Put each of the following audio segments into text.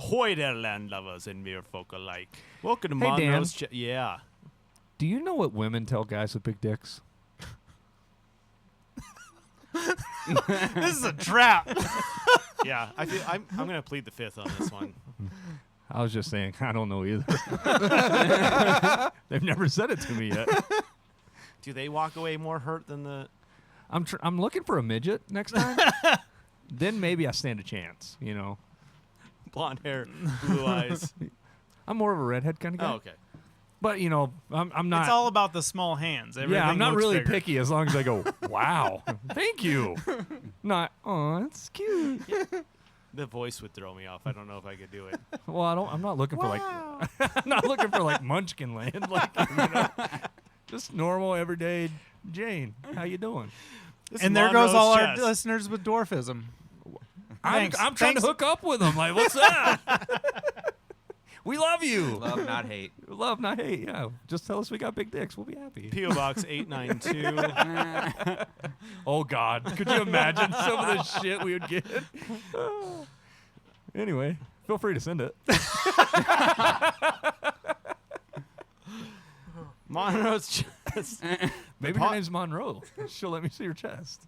Ahoy there, land lovers and mere folk alike. Welcome to Hey, Monroe's Dan. Yeah. Do you know what women tell guys with big dicks? This is a trap. Yeah, I'm going to plead the fifth on this one. I was just saying, I don't know either. They've never said it to me yet. Do they walk away more hurt than the... I'm looking for a midget next time. Then maybe I stand a chance, you know. Blonde hair, blue eyes. I'm more of a redhead kind of guy. Oh, okay. But, you know, I'm not... It's all about the small hands. Everything I'm not looks really bigger. picky as long as I go, wow, thank you. Not, oh, that's cute. The voice would throw me off. I don't know if I could do it. Well, I'm not looking for I'm not looking for like Munchkin Land, like, you know, just normal everyday Jane. How you doing? This And is there goes Monroe's all chest. our listeners with dwarfism. I'm trying Thanks. to hook up with them. Like, what's that? We love you. Love, not hate. Love, not hate. Yeah, just tell us we got big dicks. We'll be happy. P.O. Box 892. Oh God, could you imagine some of the shit we would get? Anyway, feel free to send it. Monroe's chest. Maybe her name's Monroe. She'll let me see her chest.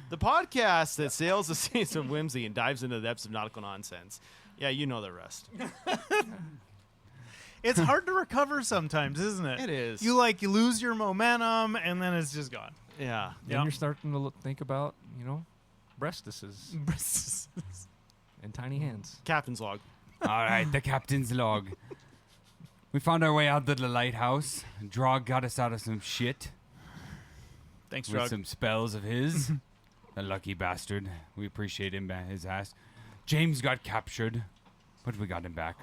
The podcast that sails the seas of whimsy and dives into the depths of nautical nonsense. Yeah, you know the rest. It's hard to recover sometimes, isn't it? It is. You lose your momentum and then it's just gone. Yeah. Then you're starting to think about, you know, breastises and tiny hands. Captain's log. All right, the captain's log. We found our way out to the lighthouse. Drog got us out of some shit Thanks, with Drug. some spells of his. The lucky bastard. We appreciate him, his ass. James got captured, but we got him back.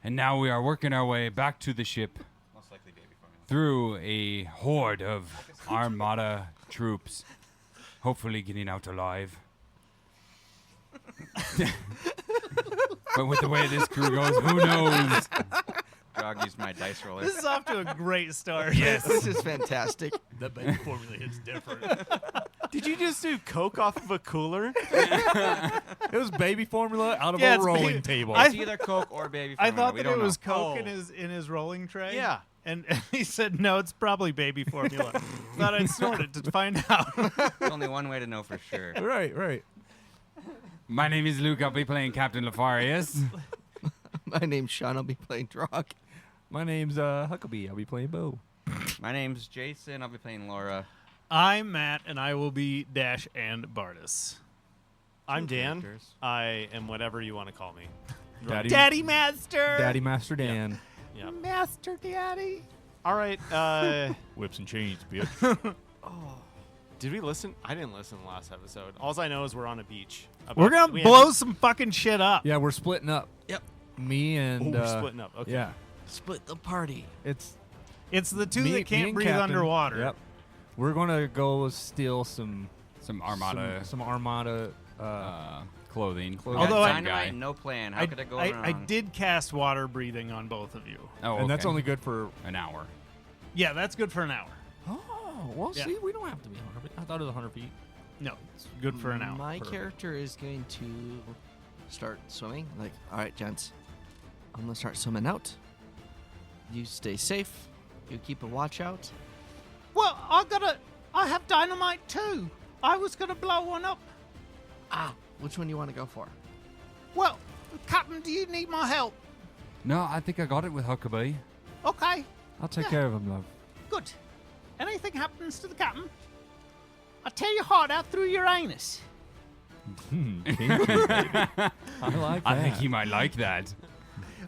And now we are working our way back to the ship through a horde of Armada troops, hopefully getting out alive. But with the way this crew goes, who knows? Dog used my dice roller. This is off to a great start. Yes, this is fantastic. The baby formula hits different. Did you just do Coke off of a cooler? It was baby formula out of Yeah, a it's rolling baby- table. I- It's either Coke or baby I formula. thought We that it don't was know. Coke Oh. in his rolling tray. Yeah. And he said, no, it's probably baby formula. Thought I'd snort it to find out. There's only one way to know for sure. Right. My name is Luke. I'll be playing Captain Lefarius. My name's Sean. I'll be playing Drog. My name's Huckabee. I'll be playing Bo. My name's Jason. I'll be playing Laura. I'm Matt, and I will be Dash and Bardis. I'm Dan. characters. I am whatever you want to call me. Daddy Master! Daddy Master Dan. Yeah. Master Daddy! All right. Whips and chains, bitch. Did we listen? I didn't listen to the last episode. All I know is we're on a beach. We're going to blow some fucking shit up. Yeah, we're splitting up. Yep. Me and we're splitting up. Okay. Yeah, Split the party. it's It's the two me, that me can't and breathe Captain. underwater. Yep. We're gonna go steal some Armada some Armada. clothing. Clothing. Although Got I- dynamite, no plan. How could it go wrong? I did cast water breathing on both of you. Oh, And that's okay. only good for. an hour. Yeah, that's good for an hour. Oh, well, Yeah. see, we don't have to be 100 feet. I thought it was 100 feet. No, it's good for an hour. My Perfect. character is going to start swimming. Like, all right, gents, I'm gonna start swimming out. You stay safe. You keep a watch out. Well, I have dynamite too. I was gonna blow one up. Ah, which one do you want to go for? Well, Captain, do you need my help? No, I think I got it with Huckabee. Okay, I'll take Yeah. care of him, love. good. Anything happens to the captain, I'll tear your heart out through your anus. Kinky, baby. I like that. I think he might like that.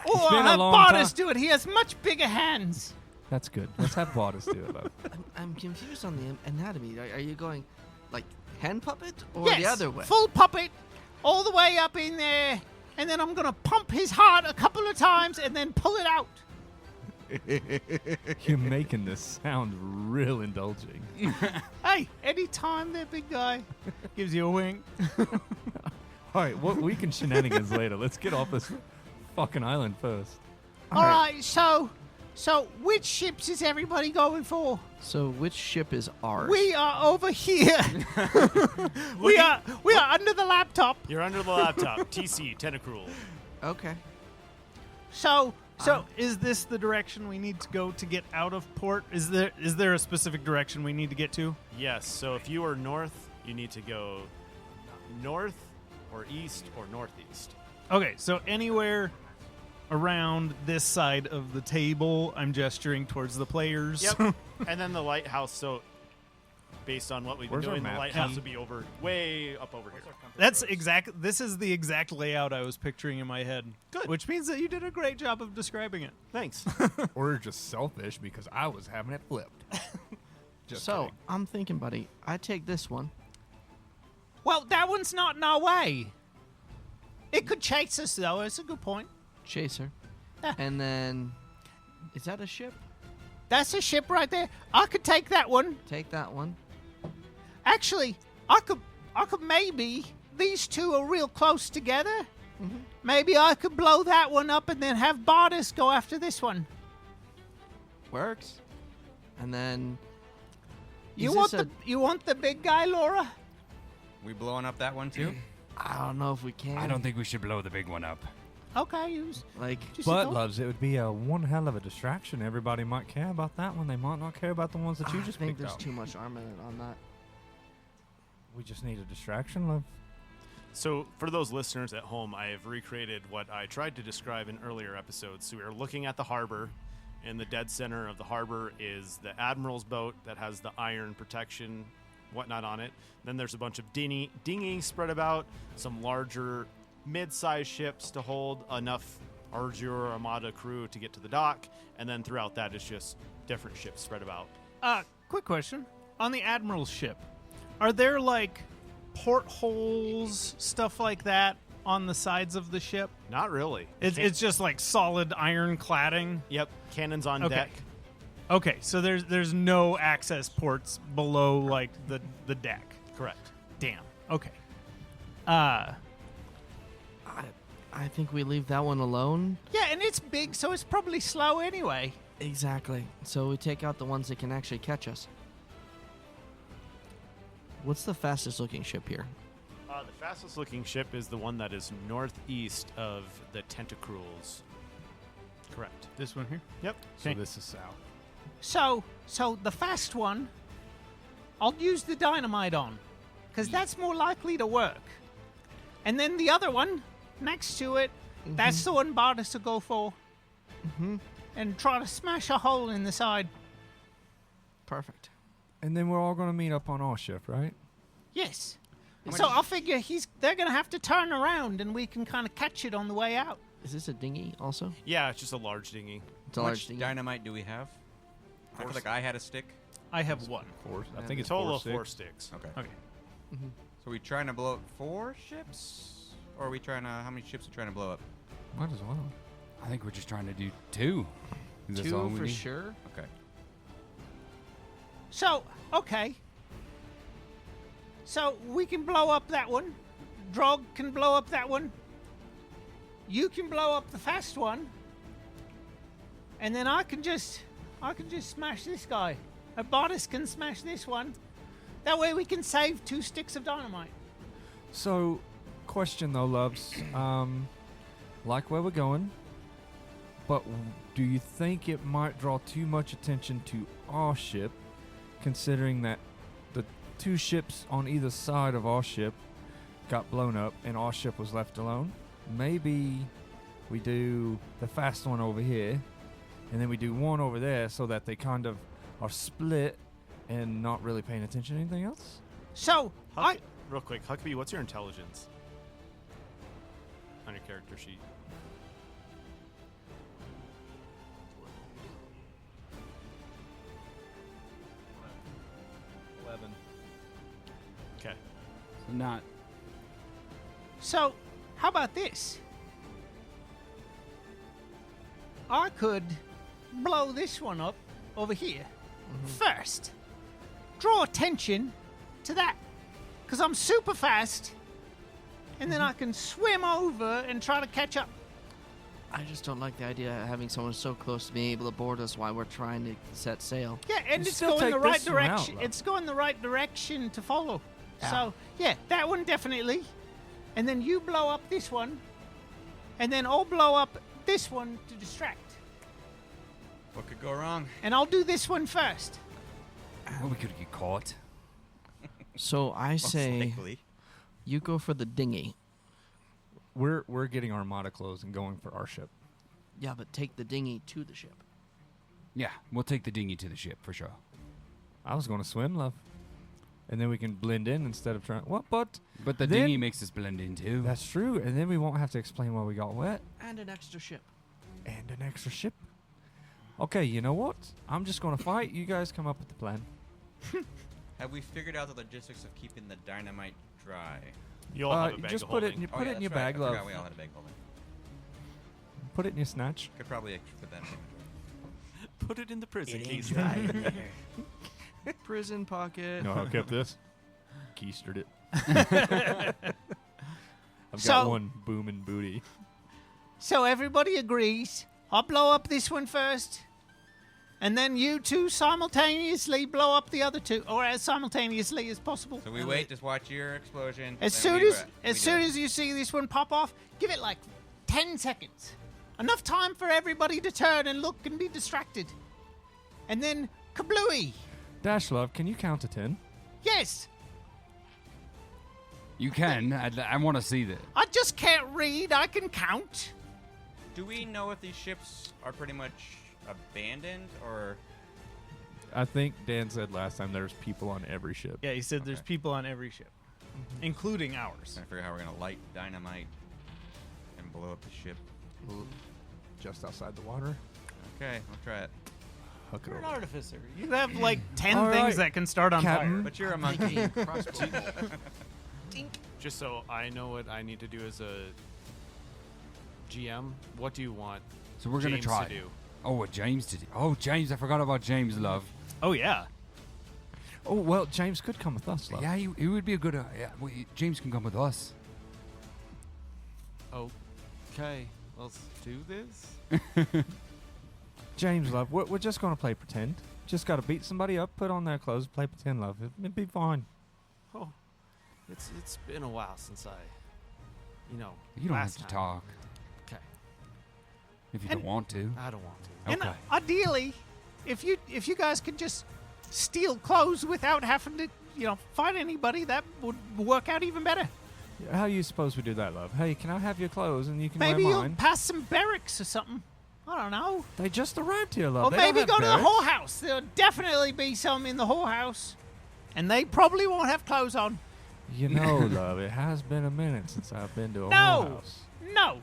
Or been I'll a have long Bardis time. do it. He has much bigger hands. That's good. Let's have Bardis do it, love. I'm confused on the anatomy. Are you going like hand puppet or Yes, the other way? full puppet, all the way up in there, and then I'm gonna pump his heart a couple of times and then pull it out. You're making this sound real indulging. Hey, anytime there, big guy, gives you a wink. All right, we can shenanigans later. Let's get off this fucking island first. All right, so So, which ships is everybody going for? So which ship is ours? We are over here. we are under the laptop. You're under the laptop. TC, Tentacruel. Okay. So is this the direction we need to go to get out of port? Is there a specific direction we need to get to? Yes, so if you are north, you need to go north or east or northeast. Okay, so anywhere around this side of the table, I'm gesturing towards the players. Yep. And then the lighthouse, so based on what we've been Where's our doing, the map? lighthouse would be way up over here. This is the exact layout I was picturing in my head. Good. Which means that you did a great job of describing it. Thanks. Or just selfish because I was having it flipped. Just So kidding. I'm thinking, buddy, I take this one. well, that one's not in our way. It could chase us, though. It's a good point. Chaser. Ah. And then, is that a ship? That's a ship right there. I could take that one. Take that one. Actually, I could maybe. These two are real close together. Mm-hmm. Maybe I could blow that one up and then have Bardus go after this one. Works. And then, You is want this you want the big guy, Laura? We blowing up that one too? I don't know if we can. I don't think we should blow the big one up. Okay, use. like. Just a But, thought. loves, it would be a one hell of a distraction. Everybody might care about that one. They might not care about the ones that you I just think picked there's out. too much armament on that. We just need a distraction, love. So, for those listeners at home, I have recreated what I tried to describe in earlier episodes. So, we are looking at the harbor. In the dead center of the harbor is the Admiral's boat that has the iron protection, whatnot on it. Then there's a bunch of dinghies spread about, some larger mid-sized ships to hold enough Arjur Armada crew to get to the dock. And then throughout that is just different ships spread about. Quick question. On the Admiral's ship, are there like portholes, stuff like that on the sides of the ship? Not really. It's just like solid iron cladding. Yep, cannons on Okay. deck. Okay, so there's no access ports below like the deck. Correct. Damn. Okay. I think we leave that one alone. Yeah, and it's big, so it's probably slow anyway. Exactly. So we take out the ones that can actually catch us. What's the fastest looking ship here? The fastest looking ship is the one that is northeast of the Tentacruels. Correct. This one here. Yep. So Okay. this is south. So the fast one, I'll use the dynamite on, because that's more likely to work. And then the other one next to it, that's the one Bardus to go for. And try to smash a hole in the side. Perfect. And then we're all going to meet up on our ship, right? Yes. So I figure they're gonna have to turn around, and we can kind of catch it on the way out. Is this a dinghy also? Yeah, it's just a large dinghy. It's a How large much dinghy. dynamite do we have? I feel like I had a stick. I have one. Four. I Yeah. think it's Total of 4 4 sticks. sticks. Okay. Okay. So we trying to blow up 4 ships? Or are we trying to, how many ships are we trying to blow up? Might as well. I think we're just trying to do 2. Is this all Two we for need? sure. Okay. So okay. So we can blow up that one. Drog can blow up that one. You can blow up the fast one. And then I can just smash this guy. Bardus can smash this one. That way we can save 2 sticks of dynamite. So, question though, loves. Like where we're going, but do you think it might draw too much attention to our ship, considering that the 2 ships on either side of our ship got blown up and our ship was left alone? Maybe we do the fast one over here, and then we do one over there so that they kind of are split and not really paying attention to anything else? So Real quick, Huckabee, what's your intelligence on your character sheet? Okay. So not. So, how about this? I could blow this one up over here first. Draw attention to that. Because I'm super fast. And then I can swim over and try to catch up. I just don't like the idea of having someone so close to being able to board us while we're trying to set sail. Yeah, and You it's still going the take right this one out, direction. though. It's going the right direction to follow. Yeah. So, yeah, that one definitely. And then you blow up this one. And then I'll blow up this one to distract. What could go wrong? And I'll do this one first. Oh, we could get caught. So I Most say likely. you go for the dinghy. We're getting Armada clothes and going for our ship. Yeah, but take the dinghy to the ship. Yeah, we'll take the dinghy to the ship for sure. I was going to swim, love. And then we can blend in instead of trying. What? But But the Then- dinghy makes us blend in too. that's true. And then we won't have to explain why we got wet. And an extra ship. And an extra ship. Okay, you know what? I'm just going to fight. You guys come up with the plan. Have we figured out the logistics of keeping the dynamite dry? You all have a bag just of put it holding. in, put it in your that's right. bag, I love. forgot we all had a bag holding. Put it in your snatch. Could probably put that in inventory. Put it in the prison case. Prison pocket. No, I kept this. Keistered it. I've So- got one booming booty. So everybody agrees. I'll blow up this one first. And then you two simultaneously blow up the other two, or as simultaneously as possible. So we wait, just watch your explosion. As then soon we as do it. soon as you see this one pop off, give it like 10 seconds. Enough time for everybody to turn and look and be distracted. And then kablooey. Dash, love, can you count to 10? Yes, You can. I want to see that. I just can't read. I can count. Do we know if these ships are pretty much abandoned or? I think Dan said last time there's people on every ship. Yeah, he said there's Okay. people on every ship, including ours. Trying to figure out how we're gonna light dynamite and blow up the ship. Just outside the water. Okay, we'll try it. Hook it You're an over. artificer. You have like 10 All things right, that can start on Captain. fire. But you're a Make monkey. a crossbow bolt. Just so I know what I need to do as a GM, what do you want So we're gonna James try. to do? Oh, what James did? Oh, James! I forgot about James, love. Oh yeah. Oh, well, James could come with us, love. Yeah, he would be a good. James can come with us. Okay, let's do this. James, love, we're just going to play pretend. Just got to beat somebody up, put on their clothes, play pretend, love. It'll be fine. Oh, it's been a while since I, You don't have last to time. talk Okay, if you And- don't want to. I don't want to. And Okay. ideally, if you guys could just steal clothes without having to, fight anybody, that would work out even better. How do you suppose we do that, love? Hey, can I have your clothes and you can Maybe wear you'll mine? pass some barracks or something. I don't know. They just arrived here, love. Or They don't maybe have go to the barracks. whorehouse. There'll definitely be some in the whorehouse. And they probably won't have clothes on. You know, love, it has been a minute since I've been to a No. whorehouse. No. You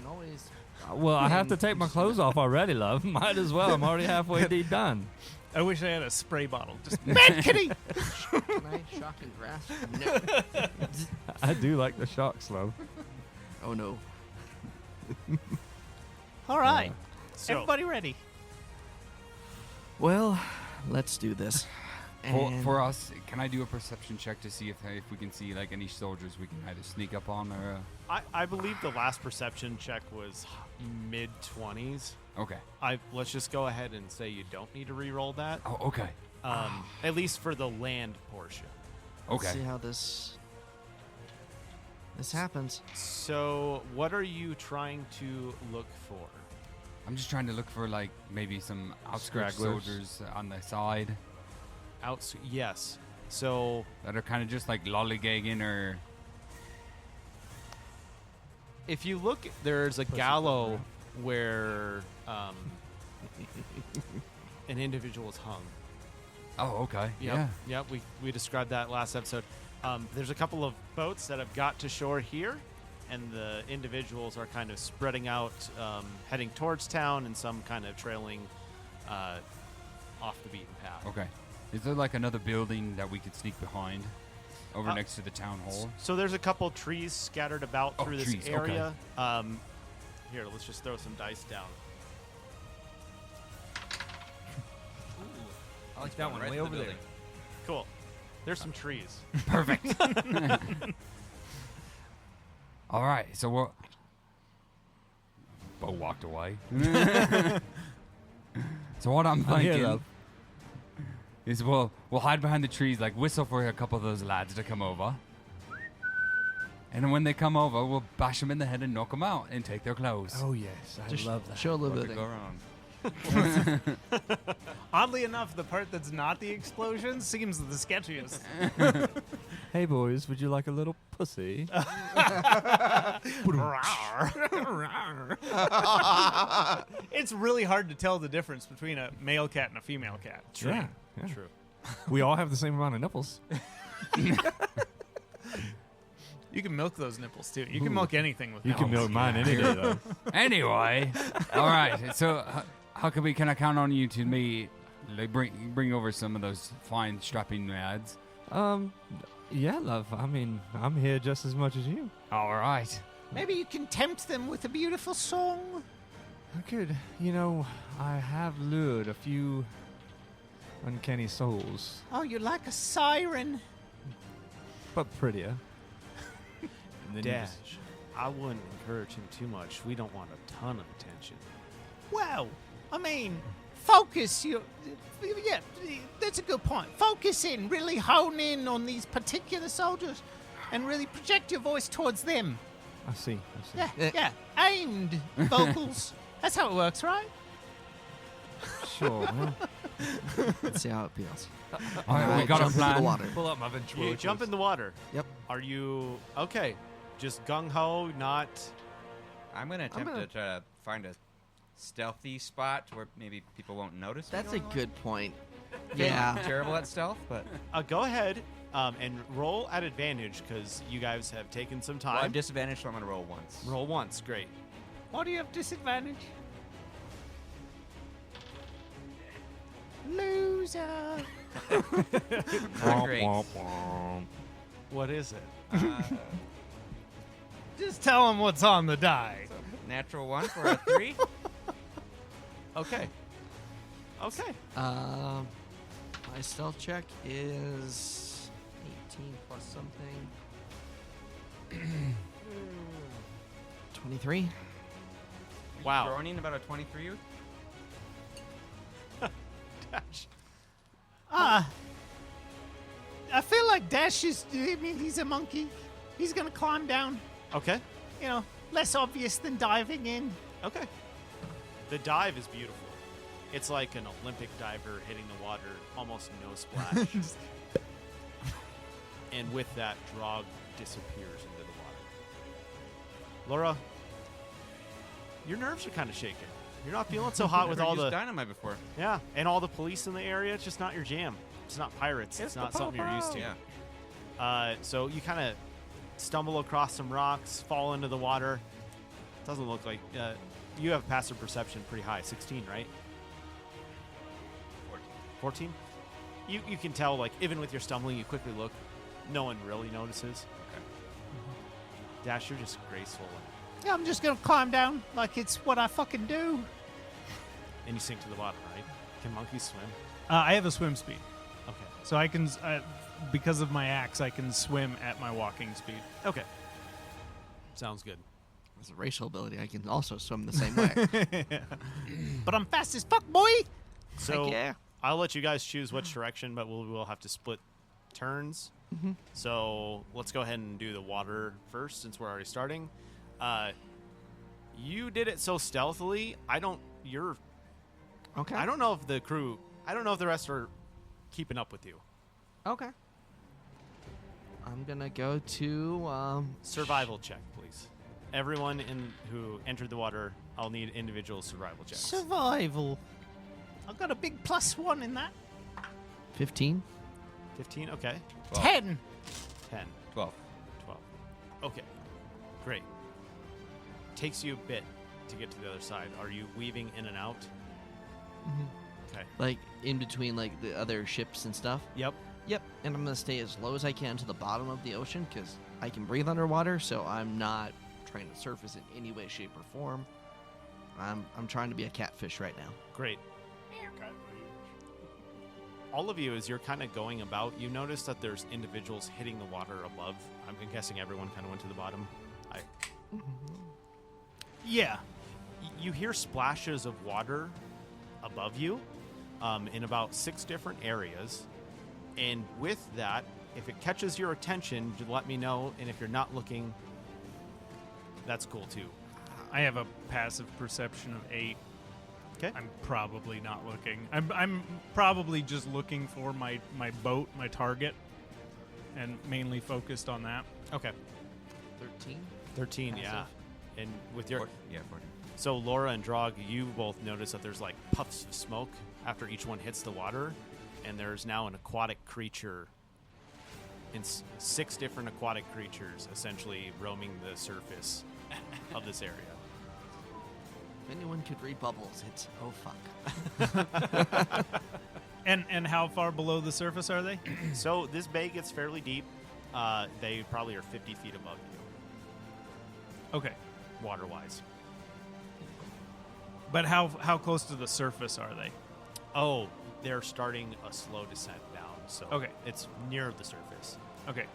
can always. Well, I have to take my clothes off already, love. Might as well. I'm already halfway done. I wish I had a spray bottle. Just Mad Kitty! Can I shock and grasp? No. I do like the shocks, love. Oh no. All right. So Everybody ready? Well, let's do this. For us, can I do a perception check to see if we can see like any soldiers we can either sneak up on or? I believe the last perception check was mid 20s. Okay. Let's just go ahead and say you don't need to re-roll that. Oh, okay. At least for the land portion. Let's Okay. see how this happens. So, what are you trying to look for? I'm just trying to look for like maybe some outskirts Stragglers. soldiers on the side Yes. So, that are kind of just like lollygagging or. if you look, there's a Push it gallow over. where an individual is hung. Oh, okay. Yep. Yeah. Yep. We described that last episode. There's a couple of boats that have got to shore here, and the individuals are kind of spreading out, heading towards town, and some kind of trailing off the beaten path. Okay. Is there like another building that we could sneak behind over next to the town hall? So there's a couple trees scattered about Oh, through this trees, okay. area. Here, let's just throw some dice down. I like that one Right way to the over there. building. Cool. There's some trees. Perfect. All right. So we're boat walked away. So what I'm I'm here, thinking love. is we'll hide behind the trees, like whistle for a couple of those lads to come over. And then when they come over, we'll bash them in the head and knock them out and take their clothes. Oh yes, I Just love that. show a little What bit could of go wrong? Oddly enough, the part that's not the explosion seems the sketchiest. Hey boys, would you like a little pussy? It's really hard to tell the difference between a male cat and a female cat. Yeah, yeah. True. We all have the same amount of nipples. You can milk those nipples too. You can milk anything with You can nipples. milk mine any day though. Anyway, all right. So how can we count on you to me, like bring over some of those fine strapping lads? Yeah, love. I mean, I'm here just as much as you. All right. Maybe you can tempt them with a beautiful song. I could, you know, I have lured a few uncanny souls, Oh, you're like a siren. but prettier. And then Dash, I wouldn't encourage him too much. We don't want a ton of attention. Well, I mean, focus. Yeah, that's a good point. Focus in, really hone in on these particular soldiers, and really project your voice towards them. I see. Yeah, Eh. yeah. Aimed vocals. That's how it works, right? Sure. Well, Let's see how it feels. All right, we I'll got a jump into the plan. water. pull up my You ventriloquist. jump in the water. Yep. Are you okay? Just gung ho, not. I'm gonna attempt gonna- to try to find a stealthy spot where maybe people won't notice. me That's a going good point. along. Yeah. I'm terrible at stealth, but Go ahead and roll at advantage because you guys have taken some well, I'm time. disadvantaged, so I'm gonna roll once. Roll once, great. Why do you have disadvantage? Loser. Not great. What is it? Just tell them what's on the die. Natural 1 for a 3. Okay. Okay. My stealth check is 18 plus something. 23. Wow. Groaning about a 23. Dash. I feel like Dash is. I mean, he's a monkey. He's gonna climb down. Okay. You know, less obvious than diving in. Okay. The dive is beautiful. It's like an Olympic diver hitting the water, almost no splash. And with that, Drog disappears into the water. Laura, your nerves are kind of shaking. You're not feeling so hot with Never all used the dynamite before. yeah, and all the police in the area. It's just not your jam. It's not pirates. It's not something you're used to. Yeah. So you kind of stumble across some rocks, fall into the water. Doesn't look like you have passive perception pretty high, 16, right? 14. You can tell, like, even with your stumbling, you quickly look. No one really notices. Okay. Dash, you're just graceful, Yeah, I'm just gonna climb down like it's what I fucking do. and you sink to the bottom, right? Can monkeys swim? I have a swim speed, Okay. so I can, because of my axe, I can swim at my walking speed. Okay. Sounds good. As a racial ability, I can also swim the same way. But I'm fast as fuck, boy. So Heck yeah. I'll let you guys choose which direction, but we'll have to split turns. So let's go ahead and do the water first, since we're already starting. You did it so stealthily. Okay. I don't know if the crew. I don't know if the rest are keeping up with you. Okay. I'm gonna go to Survival check, please. Everyone who entered the water, I'll need individual survival checks. Survival. I've got a big +1 in that. 15. 15. Okay. 10. 10. 12. 12. Okay. Great. Takes you a bit to get to the other side. Are you weaving in and out? Okay. Like in between like the other ships and stuff. Yep. Yep. And I'm gonna stay as low as I can to the bottom of the ocean because I can breathe underwater, so I'm not trying to surface in any way, shape, or form. I'm trying to be a catfish right now. Great. All of you, as you're kind of going about, you notice that there's individuals hitting the water above. I'm guessing everyone kind of went to the bottom. Yeah. You hear splashes of water above you in about 6 different areas. And with that, if it catches your attention, just let me know. And if you're not looking, that's cool too. I have a passive perception of 8. Okay. I'm probably not looking. I'm probably just looking for my boat, my target, and mainly focused on that. Okay. 13. 13, yeah. Passive. And with your 14. So Laura and Drog, you both notice that there's like puffs of smoke after each one hits the water, and there's now an aquatic creature. In 6 different aquatic creatures essentially roaming the surface of this area. If anyone could read bubbles, it's oh fuck. And how far below the surface are they? So this bay gets fairly deep. They probably are 50 feet above you, Okay. water-wise. But how close to the surface are they? Oh, they're starting a slow descent down, so Okay. it's near the surface. Okay.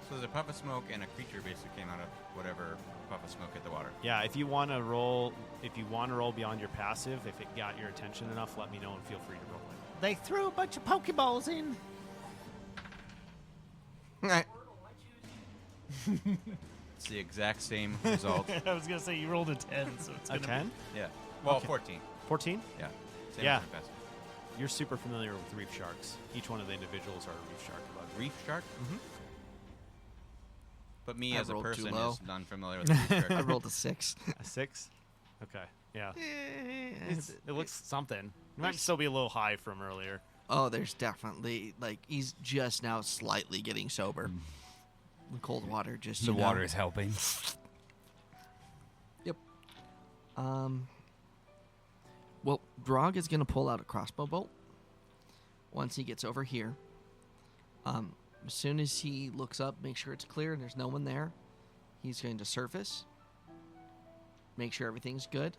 So there's a puff of smoke and a creature basically came out of whatever puff of smoke hit the water. Yeah, if you want to roll beyond your passive, if it got your attention enough, let me know and feel free to roll it. They threw a bunch of Pokeballs in. It's the exact same result. I was gonna say you rolled a 10, so it's A gonna 10? Yeah. Well, Okay. 14. 14? Yeah. Same Yeah. as my passive. You're super familiar with reef sharks. Each one of the individuals are a reef shark. Reef shark? Mhm. But me I as a rolled too person low. is unfamiliar with the reef shark. I rolled a 6. A 6? Okay. Yeah. Eh, It looks something. It might still be a little high from earlier. Oh, there's definitely, like, he's just now slightly getting sober. The cold water just, The you know. water is helping. Yep. Well, Drog is going to pull out a crossbow bolt once he gets over here. As soon as he looks up, make sure it's clear and there's no one there, he's going to surface, make sure everything's good.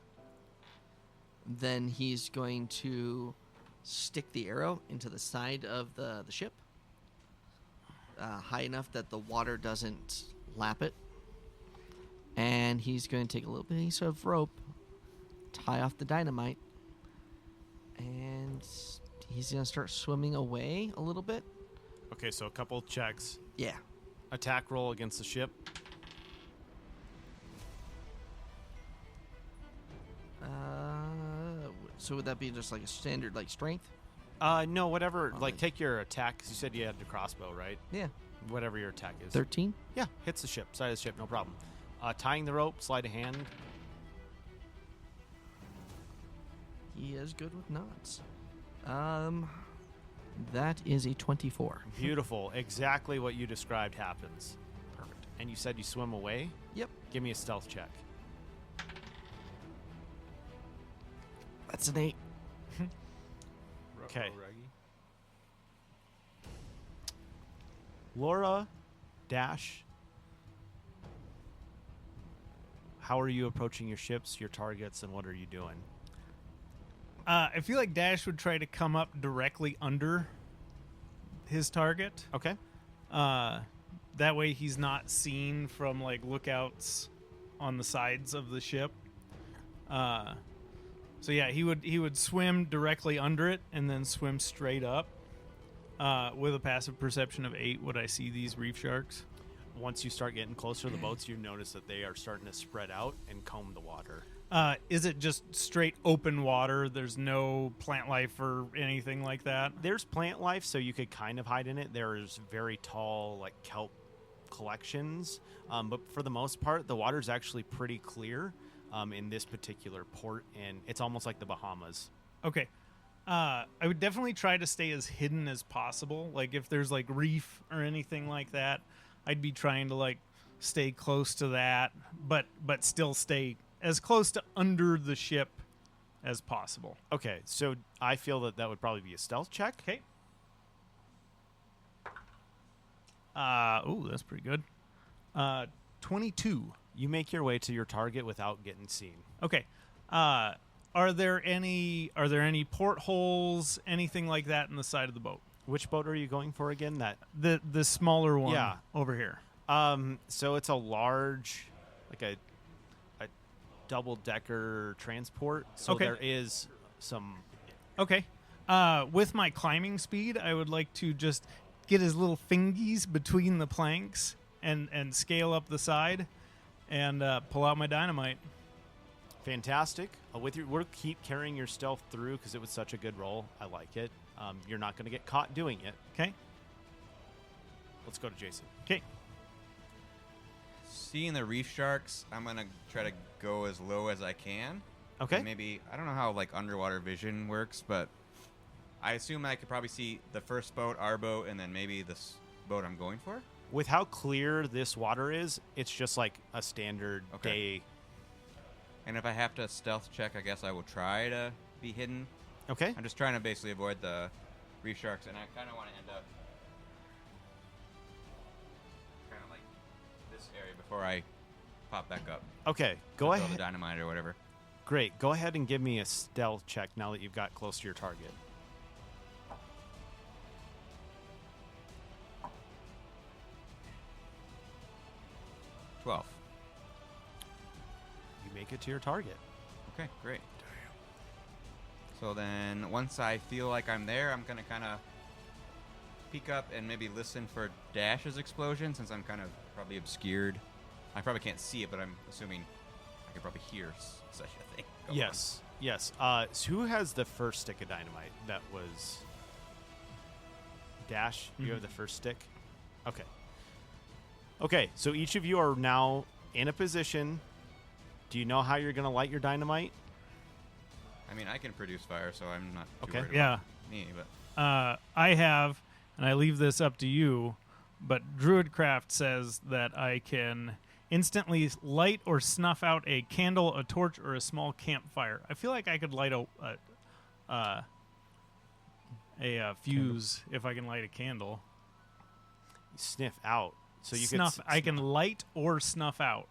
Then he's going to stick the arrow into the side of the ship, high enough that the water doesn't lap it. And he's going to take a little piece of rope, tie off the dynamite, and he's going to start swimming away a little bit. Okay, so a couple checks. Yeah. Attack roll against the ship. So would that be just like a standard like strength? No, whatever. Oh, Like, nice. take your attack, 'cause you said you had the crossbow, right? Yeah. Whatever your attack is. 13? Yeah, hits the ship, side of the ship, no problem. Tying the rope, sleight of hand. He is good with knots. That is a 24. Beautiful. Exactly what you described happens. Perfect. And you said you swim away? Yep. Give me a stealth check. That's an 8. Okay. Laura, Dash, how are you approaching your ships, your targets, and what are you doing? I feel like Dash would try to come up directly under his target. Okay. That way he's not seen from like lookouts on the sides of the ship. So yeah, he would swim directly under it and then swim straight up. With a passive perception of 8, would I see these reef sharks? Once you start getting closer to the boats, you notice that they are starting to spread out and comb the water. Is it just straight open water? There's no plant life or anything like that? There's plant life, so you could kind of hide in it. There's very tall, like, kelp collections. But for the most part, the water's actually pretty clear in this particular port, and it's almost like the Bahamas. Okay. I would definitely try to stay as hidden as possible. Like, if there's, like, reef or anything like that, I'd be trying to, like, stay close to that, but still stay as close to under the ship as possible. Okay, so I feel that that would probably be a stealth check. Okay. Ooh, that's pretty good. 22. You make your way to your target without getting seen. Okay. Are there any portholes, anything like that in the side of the boat? Which boat are you going for again? That The smaller one Yeah. over here. so it's a large, like a double-decker transport, so Okay. there is some. Okay. With my climbing speed, I would like to just get his little fingies between the planks and scale up the side and pull out my dynamite. Fantastic. We'll keep carrying your stealth through because it was such a good roll. I like it. You're not going to get caught doing it. Okay. Let's go to Jason. Okay. Seeing the reef sharks, I'm gonna try to go as low as I can. Okay. And maybe I don't know how like underwater vision works, but I assume I could probably see the first boat, our boat, and then maybe this boat I'm going for. With how clear this water is, it's just like a standard Okay. day. And if I have to stealth check, I guess I will try to be hidden. Okay. I'm just trying to basically avoid the reef sharks, and I kind of want to end up kind of like this area before I pop back up. Okay. Go Throw ahead. the dynamite or whatever. Great. Go ahead and give me a stealth check now that you've got close to your target. $12. You make it to your target. Okay, great. So then once I feel like I'm there, I'm going to kind of peek up and maybe listen for Dash's explosion since I'm kind of probably obscured. I probably can't see it, but I'm assuming I could probably hear such a thing. go on. Yes. Yes. So who has the first stick of dynamite? That was Dash. You have the first stick? Okay. Okay, so each of you are now in a position. Do you know how you're going to light your dynamite? I mean, I can produce fire, so I'm not too Okay. worried Yeah. about me, but I have, and I leave this up to you, but Druidcraft says that I can instantly light or snuff out a candle, a torch, or a small campfire. I feel like I could light a fuse if I can light a candle. Sniff out. So you Snuff. could I can light or snuff out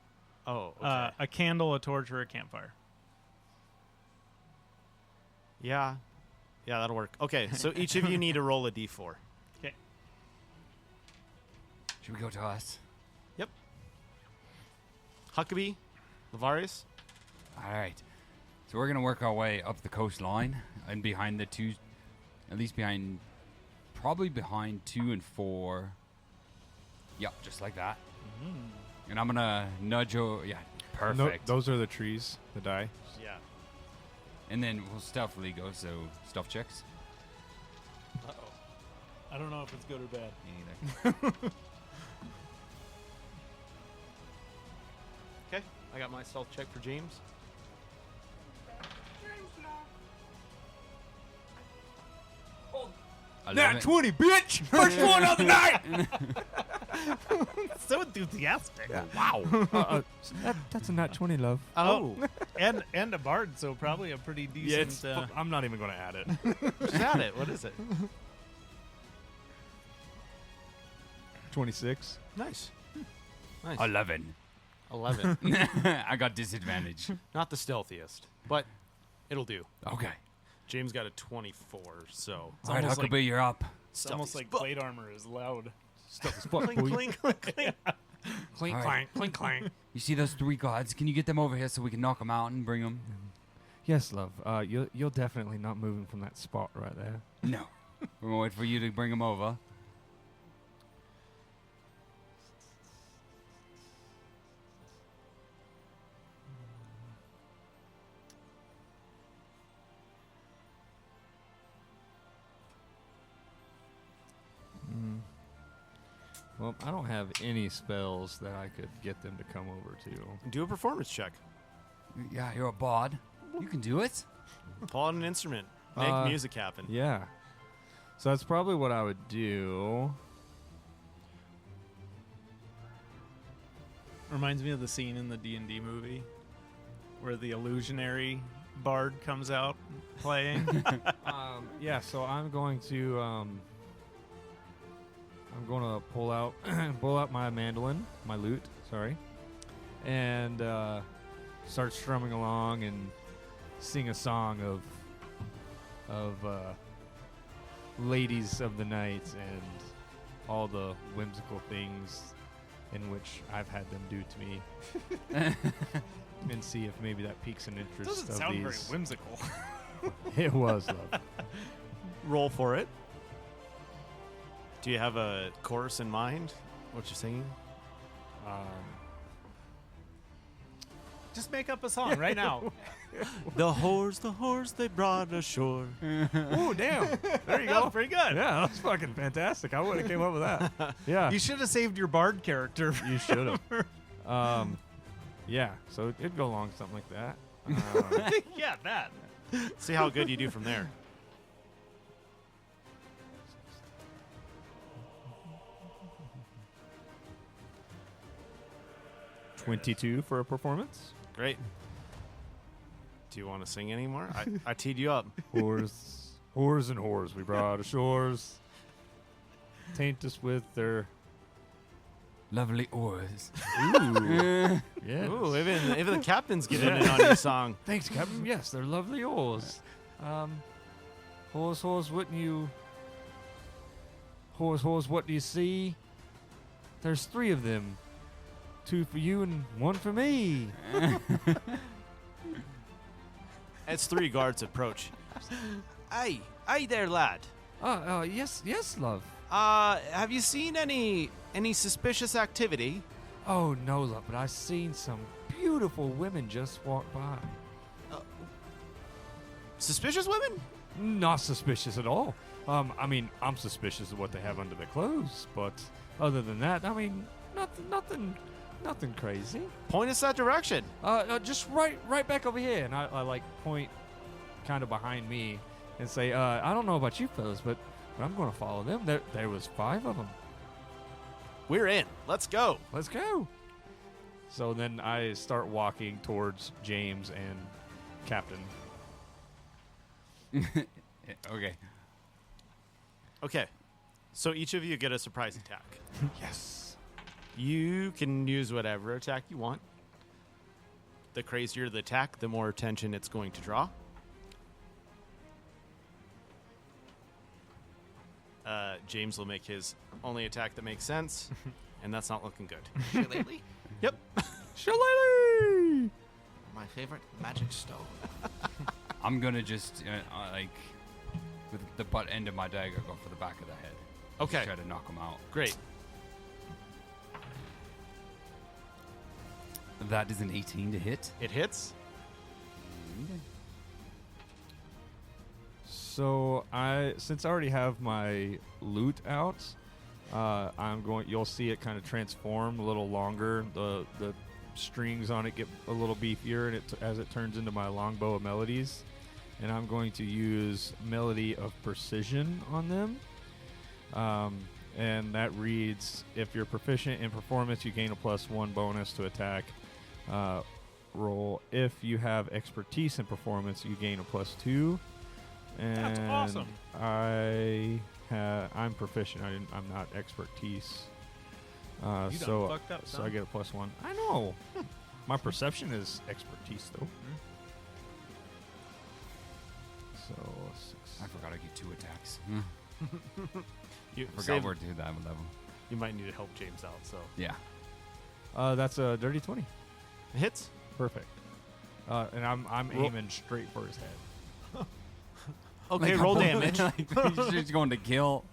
Oh, okay. a candle, a torch, or a campfire. Yeah, that'll work. Okay, so each of you need to roll a d4. Okay. Should we go to us? Yep. Huckabee, Lavarius. All right. So we're gonna work our way up the coastline and behind the two, at least probably behind 2 and 4. Yep, just like that. And I'm gonna nudge over. Yeah, perfect. Those are the trees, the die. Yeah. And then we'll stealthily go. So stealth checks. Uh-oh. I don't know if it's good or bad. me neither. Okay, I got my stealth check for James. Nat 20, bitch! First one of the night! So enthusiastic. Wow. That's a nat 20, love. Oh, and a bard, so probably a pretty decent. I'm not even going to add it. just add it. What is it? 26. Nice. Nice. 11. 11. I got disadvantage. Not the stealthiest, but it'll do. Okay. James got a 24, so All right, almost Huckabee, you're up. It's almost like fuck. plate armor is loud. clink, clink, clink, clink. Clink, All right. clank, clink, clank. You see those 3 gods? Can you get them over here so we can knock them out and bring them? Yes, love. You're definitely not moving from that spot right there. No. We're gonna wait for you to bring them over. Well, I don't have any spells that I could get them to come over to. Do a performance check. Yeah, you're a bard. You can do it. Pull out an instrument. Make music happen. Yeah. So that's probably what I would do. Reminds me of the scene in the D&D movie where the illusionary bard comes out playing. Yeah, so I'm going to pull out my mandolin, my lute, sorry, and start strumming along and sing a song of ladies of the night and all the whimsical things in which I've had them do to me, and see if maybe that piques an interest. Doesn't of sound these. very whimsical. It was love. Roll for it. Do you have a chorus in mind? What you're singing? Just make up a song right now. The whores, they brought ashore. Oh damn! There you That go. was pretty good. Yeah, that's fucking fantastic. I would have came up with that. Yeah, You should have saved your bard character. you should have. Yeah, so it'd go along something like that. Yeah, that. See how good you do from there. $22 for a performance. Great. Do you want to sing anymore? I teed you up. Whores and whores we brought ashores. Taint us with their Lovely oars. ooh. Yeah. Ooh, even the captain's getting in on your song. Thanks, Captain. Yes, they're lovely oars. Horse, what do you? Horse, what do you see? There's 3 of them. 2 for you and 1 for me. As 3 guards approach. Aye there, lad. Yes, love. Have you seen any suspicious activity? Oh no, love, but I've seen some beautiful women just walk by. Suspicious women? Not suspicious at all. I mean, I'm suspicious of what they have under their clothes, but other than that, I mean, nothing crazy. Point us that direction. Just right back over here, and I like point kind of behind me and say, I don't know about you fellas, but I'm going to follow them. There was 5 of them. We're in. Let's go. Let's go. So then I start walking towards James and Captain. Okay. Okay. So each of you get a surprise attack. Yes. You can use whatever attack you want. The crazier the attack, the more attention it's going to draw. James will make his only attack that makes sense, and that's not looking good. Shillelagh, Yep. Shillelagh! my favorite magic stone. I'm gonna just like with the butt end of my dagger go for the back of the head. Okay. Just try to knock him out. Great. That is an 18 to hit. It hits. So since I already have my loot out, you'll see it kind of transform a little longer. The strings on it get a little beefier, and as it turns into my longbow of melodies, and I'm going to use Melody of Precision on them. And that reads: if you're proficient in performance, you gain a +1 bonus to attack roll. If you have expertise in performance, you gain a +2. And That's awesome. I'm proficient. I'm not expertise. You done So fucked up, I son. get a +1. I know. My perception is expertise though. So 6. I forgot I get 2 attacks. You I forgot save- we're to that level. You might need to help James out. So Yeah. That's a dirty 20. it hits. Perfect. And I'm Roll- aiming straight for his head. Okay, roll damage. He's just going to kill.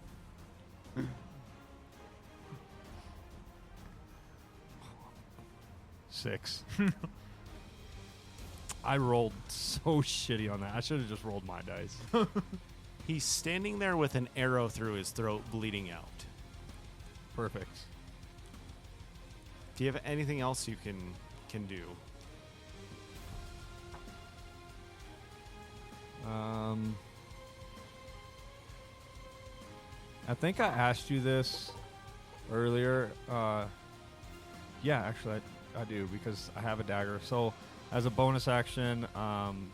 6. I rolled so shitty on that. I should have just rolled my dice. He's standing there with an arrow through his throat, bleeding out. Perfect. Do you have anything else you can do? I think I asked you this earlier. Yeah, actually, I do because I have a dagger. So, as a bonus action, I'm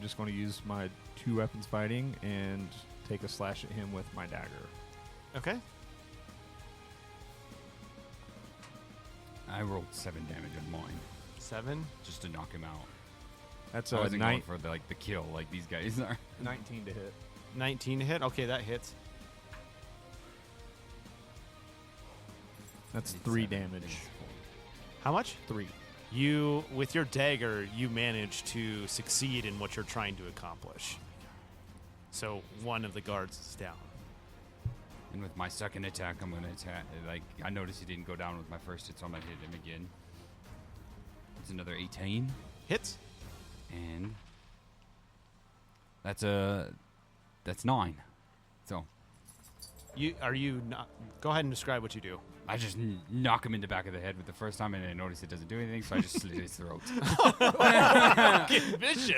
just going to use my 2 weapons fighting and take a slash at him with my dagger. Okay. I rolled 7 damage on mine 7. just to knock him out. That's I a wasn't going for the kill like these guys are. 19 to hit. 19 to hit. Okay, that hits. That's It's 3 7, damage. it's 4. How much? 3. You, with your dagger, you manage to succeed in what you're trying to accomplish. So one of the guards is down. And with my second attack, I'm gonna attack. Like I noticed he didn't go down with my first hit, so I'm gonna hit him again. It's another 18, Hits. and that's 9. So You not? Go ahead and describe what you do. I just knock him in the back of the head with the first time, and I notice it doesn't do anything, so I just slit his throat. Vicious.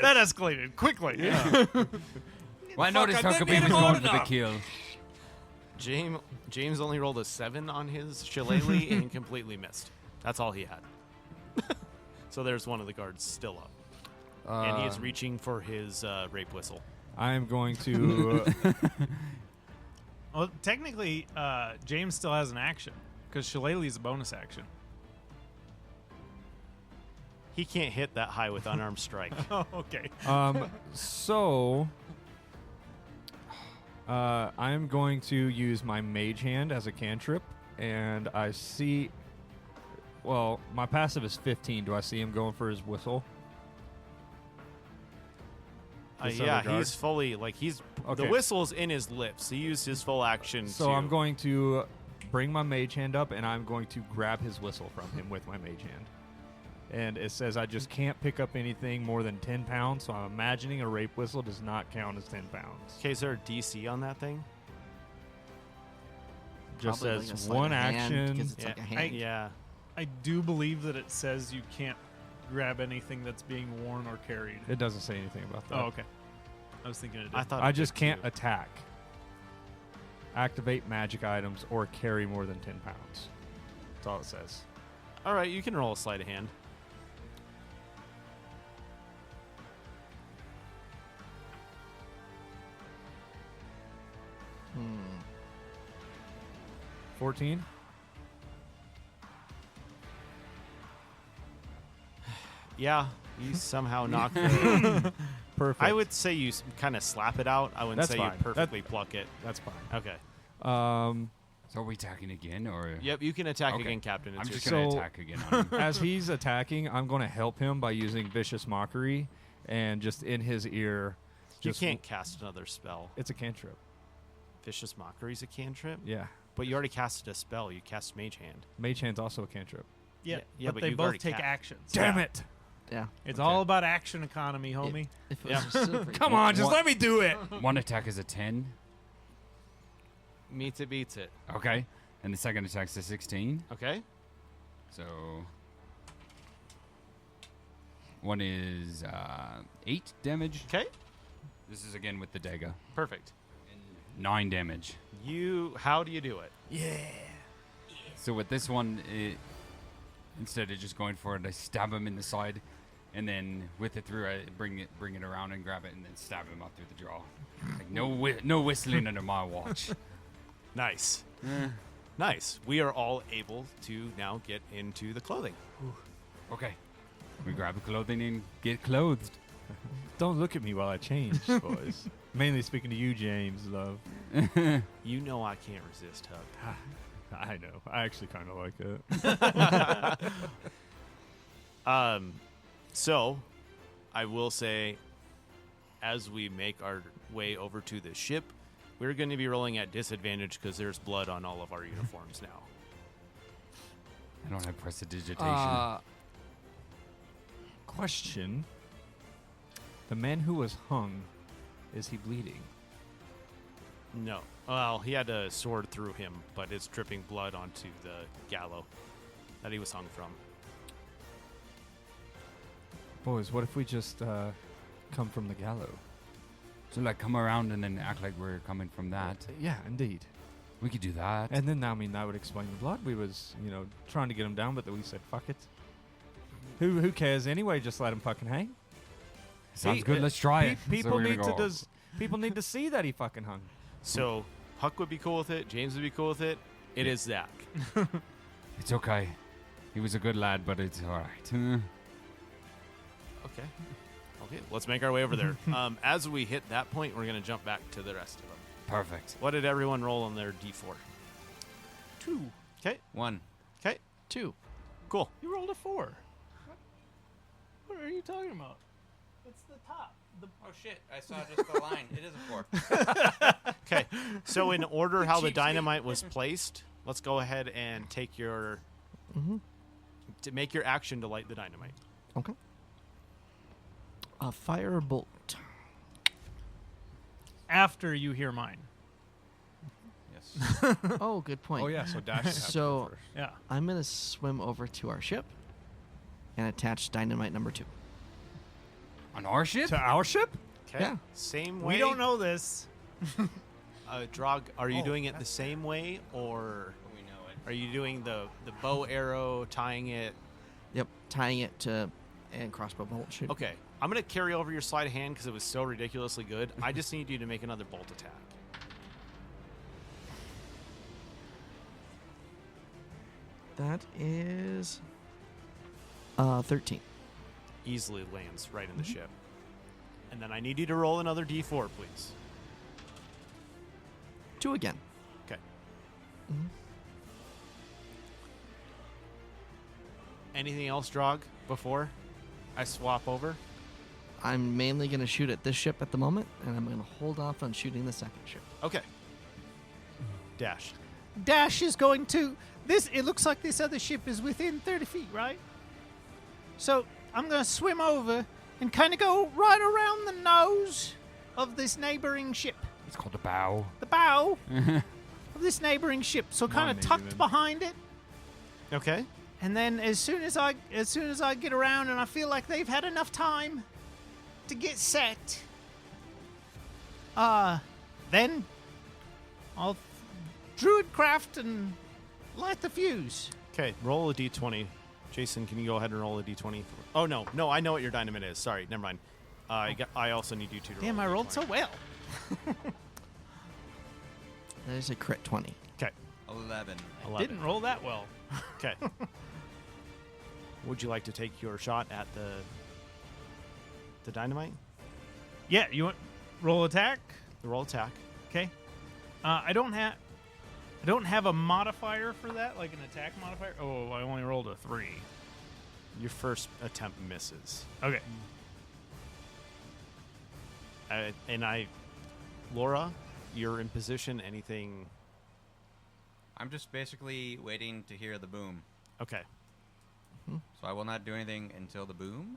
That escalated quickly. Well, I noticed I Huckabee didn't was hit him going hard for the enough. kill. James only rolled a 7 on his shillelagh and completely missed. That's all he had. So there's one of the guards still up, and he is reaching for his rape whistle. I am going to. Well, technically, James still has an action because Shillelagh is a bonus action. He can't hit that high with unarmed strike. Oh, okay. So. I am going to use my mage hand as a cantrip, and I see. Well, my passive is 15. Do I see him going for his whistle? This Yeah, other guard? he's fully the Okay. whistle's in his lips. He used his full action. So I'm going to bring my mage hand up, and I'm going to grab his whistle from him with my mage hand. And it says I just can't pick up anything more than 10 pounds, so I'm imagining a rape whistle does not count as 10 pounds. Okay, is there a DC on that thing? Just Probably says like a sleight one of hand, action. 'cause it's like a hand. Yeah. I do believe that it says you can't grab anything that's being worn or carried. It doesn't say anything about that. Oh, okay. I was thinking it did. I thought I it just did can't too. attack, activate magic items, or carry more than 10 pounds. That's all it says. All right, you can roll a sleight of hand. Hmm. 14? Yeah, you somehow knock the. Perfect. I would say you kind of slap it out. I wouldn't That's say fine. you perfectly pluck it. That's fine. Okay. So are we attacking again, or? Yep, you can attack Okay. again, Captain. It's I'm your just turn. gonna So- attack again on him. As he's attacking, I'm going to help him by using Vicious Mockery, and just in his ear. You just- can't cast another spell. It's a cantrip. Vicious Mockery's a cantrip? Yeah. But you already casted a spell. You cast Mage Hand. Mage Hand's also a cantrip. yeah, yeah, but but they you've both already take ca- actions. Damn it! Yeah. It's Okay. all about action economy, homie. If it Yeah. was super Come on, just What? let me do it! One attack is a 10. Meets it, beats it. Okay. And the second attack's a 16. Okay? So one is 8 damage. Okay? This is again with the dagger. Perfect. 9 damage. How do you do it? So with this one, instead of just going for it, I stab him in the side, and then with it through, I bring it around and grab it, and then stab him up through the jaw. Like no whistling under my watch. Nice. Nice. We are all able to now get into the clothing. Okay. We grab the clothing and get clothed. Don't look at me while I change, boys. Mainly speaking to you, James, love. You know I can't resist, Huck. I know. I actually kind of like it. So, I will say, as we make our way over to the ship, we're going to be rolling at disadvantage because there's blood on all of our uniforms now. I don't have prestidigitation. Question. The man who was hung, is he bleeding? No. Well, he had a sword through him, but it's dripping blood onto the gallows that he was hung from. Boys, what if we just come from the gallows? So like come around and then act like we're coming from that. Yeah, indeed. We could do that. And then, I mean, that would explain the blood. We was, trying to get him down, but then we said, fuck it. Who cares anyway? Just let him fucking hang. Sounds good. Let's try it. So People we're gonna need to go- people need to see that he fucking hung. So, Huck would be cool with it. James would be cool with it. It is Zach. It's okay. He was a good lad, but it's all right. Okay. Okay, let's make our way over there. As we hit that point, we're going to jump back to the rest of them. Perfect. What did everyone roll on their D4? 2. Okay. 1. Okay, 2. cool. You rolled a 4. What are you talking about? It's the top. Oh shit! I saw just the line. It is a 4. Okay, so in order how the dynamite was placed, let's go ahead and take your to make your action to light the dynamite. Okay. A firebolt. After you hear mine. Yes. Oh, good point. Oh yeah, so Dash. would have to go So first. Yeah. I'm going to swim over to our ship and attach dynamite number 2. On our ship? To our ship? Okay, Yeah. same way. We don't know this. Drog, are you doing it the same way, or We know it. are you doing the bow arrow, tying it? Yep, tying it to and crossbow bolt shoot. Okay, I'm gonna carry over your sleight of hand because it was so ridiculously good. I just need you to make another bolt attack. That is 13. Easily lands right in the ship. And then I need you to roll another d4, please. 2 again. Okay. Mhm. Anything else, Drog, before I swap over? I'm mainly going to shoot at this ship at the moment, and I'm going to hold off on shooting the second ship. Okay. Dash. Dash is going to this. It looks like this other ship is within 30 feet, right? So I'm going to swim over and kind of go right around the nose of this neighboring ship, It's called a bow. the bow of this neighboring ship. So kind of maybe tucked then. behind it. Okay. And then as soon as I get around and I feel like they've had enough time to get set, then I'll druidcraft and light the fuse. Okay, roll a d20. Jason, can you go ahead and roll a d20? Oh, no. No, I know what your dynamite is. Sorry, never mind. I also need you two to roll. Damn, a I rolled D20. so well. That is a crit 20. Okay. 11. Didn't roll that well. Okay. Would you like to take your shot at the dynamite? Yeah, you want roll attack? The roll attack. Okay. I don't have a modifier for that, like an attack modifier. Oh, I only rolled a 3. Your first attempt misses. Okay. Laura, you're in position. Anything? I'm just basically waiting to hear the boom. Okay. So I will not do anything until the boom.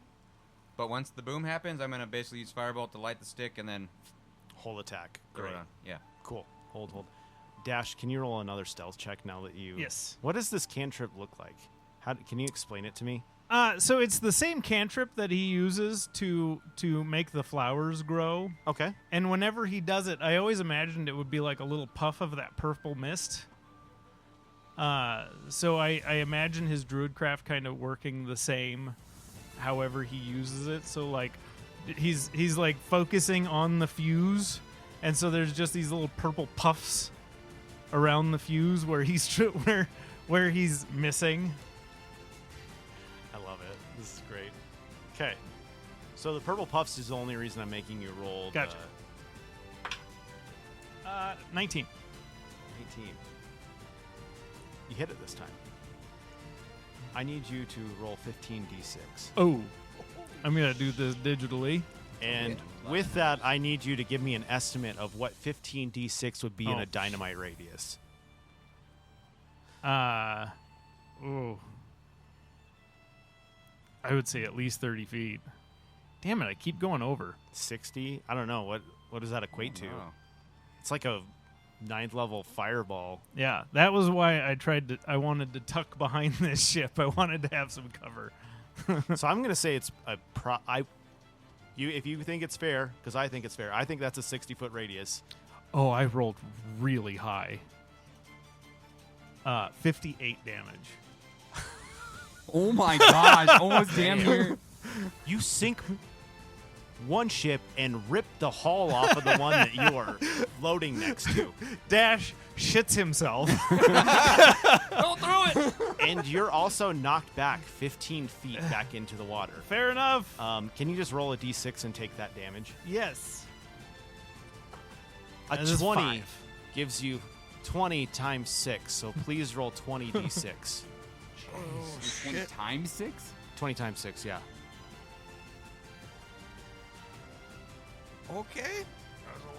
But once the boom happens, I'm going to basically use Firebolt to light the stick and then Whole attack. throw Great. it on. Yeah. Cool. Hold. Dash, can you roll another stealth check now that you? Yes. What does this cantrip look like? Can you explain it to me? So it's the same cantrip that he uses to make the flowers grow. Okay. And whenever he does it, I always imagined it would be like a little puff of that purple mist. So I imagine his druidcraft kind of working the same, however he uses it. So like, he's like focusing on the fuse, and so there's just these little purple puffs around the fuse where he's where he's missing. I love it. This is great. Okay. So the purple puffs is the only reason I'm making you roll. Gotcha. 19. 18. You hit it this time. I need you to roll 15d6. Oh, I'm gonna do this digitally. And with that, I need you to give me an estimate of what 15d6 would be in Oh. a dynamite radius. Ooh. I would say at least 30 feet. Damn it, I keep going over. 60? I don't know. What does that equate to? Oh. It's like a 9th level fireball. Yeah, that was why I wanted to tuck behind this ship. I wanted to have some cover. So I'm going to say it's if you think it's fair, because I think it's fair, I think that's a 60-foot radius. Oh, I rolled really high. 58 damage. Oh my gosh, almost damn near. You sink one ship and rip the hull off of the one that you are floating next to. Dash shits himself. Go through it! And you're also knocked back 15 feet back into the water. Fair enough. Can you just roll a d6 and take that damage? Yes. A That is 20 5. gives you 20 times 6, so please roll 20 d6. 20 times 6? 20 times 6, yeah. Okay.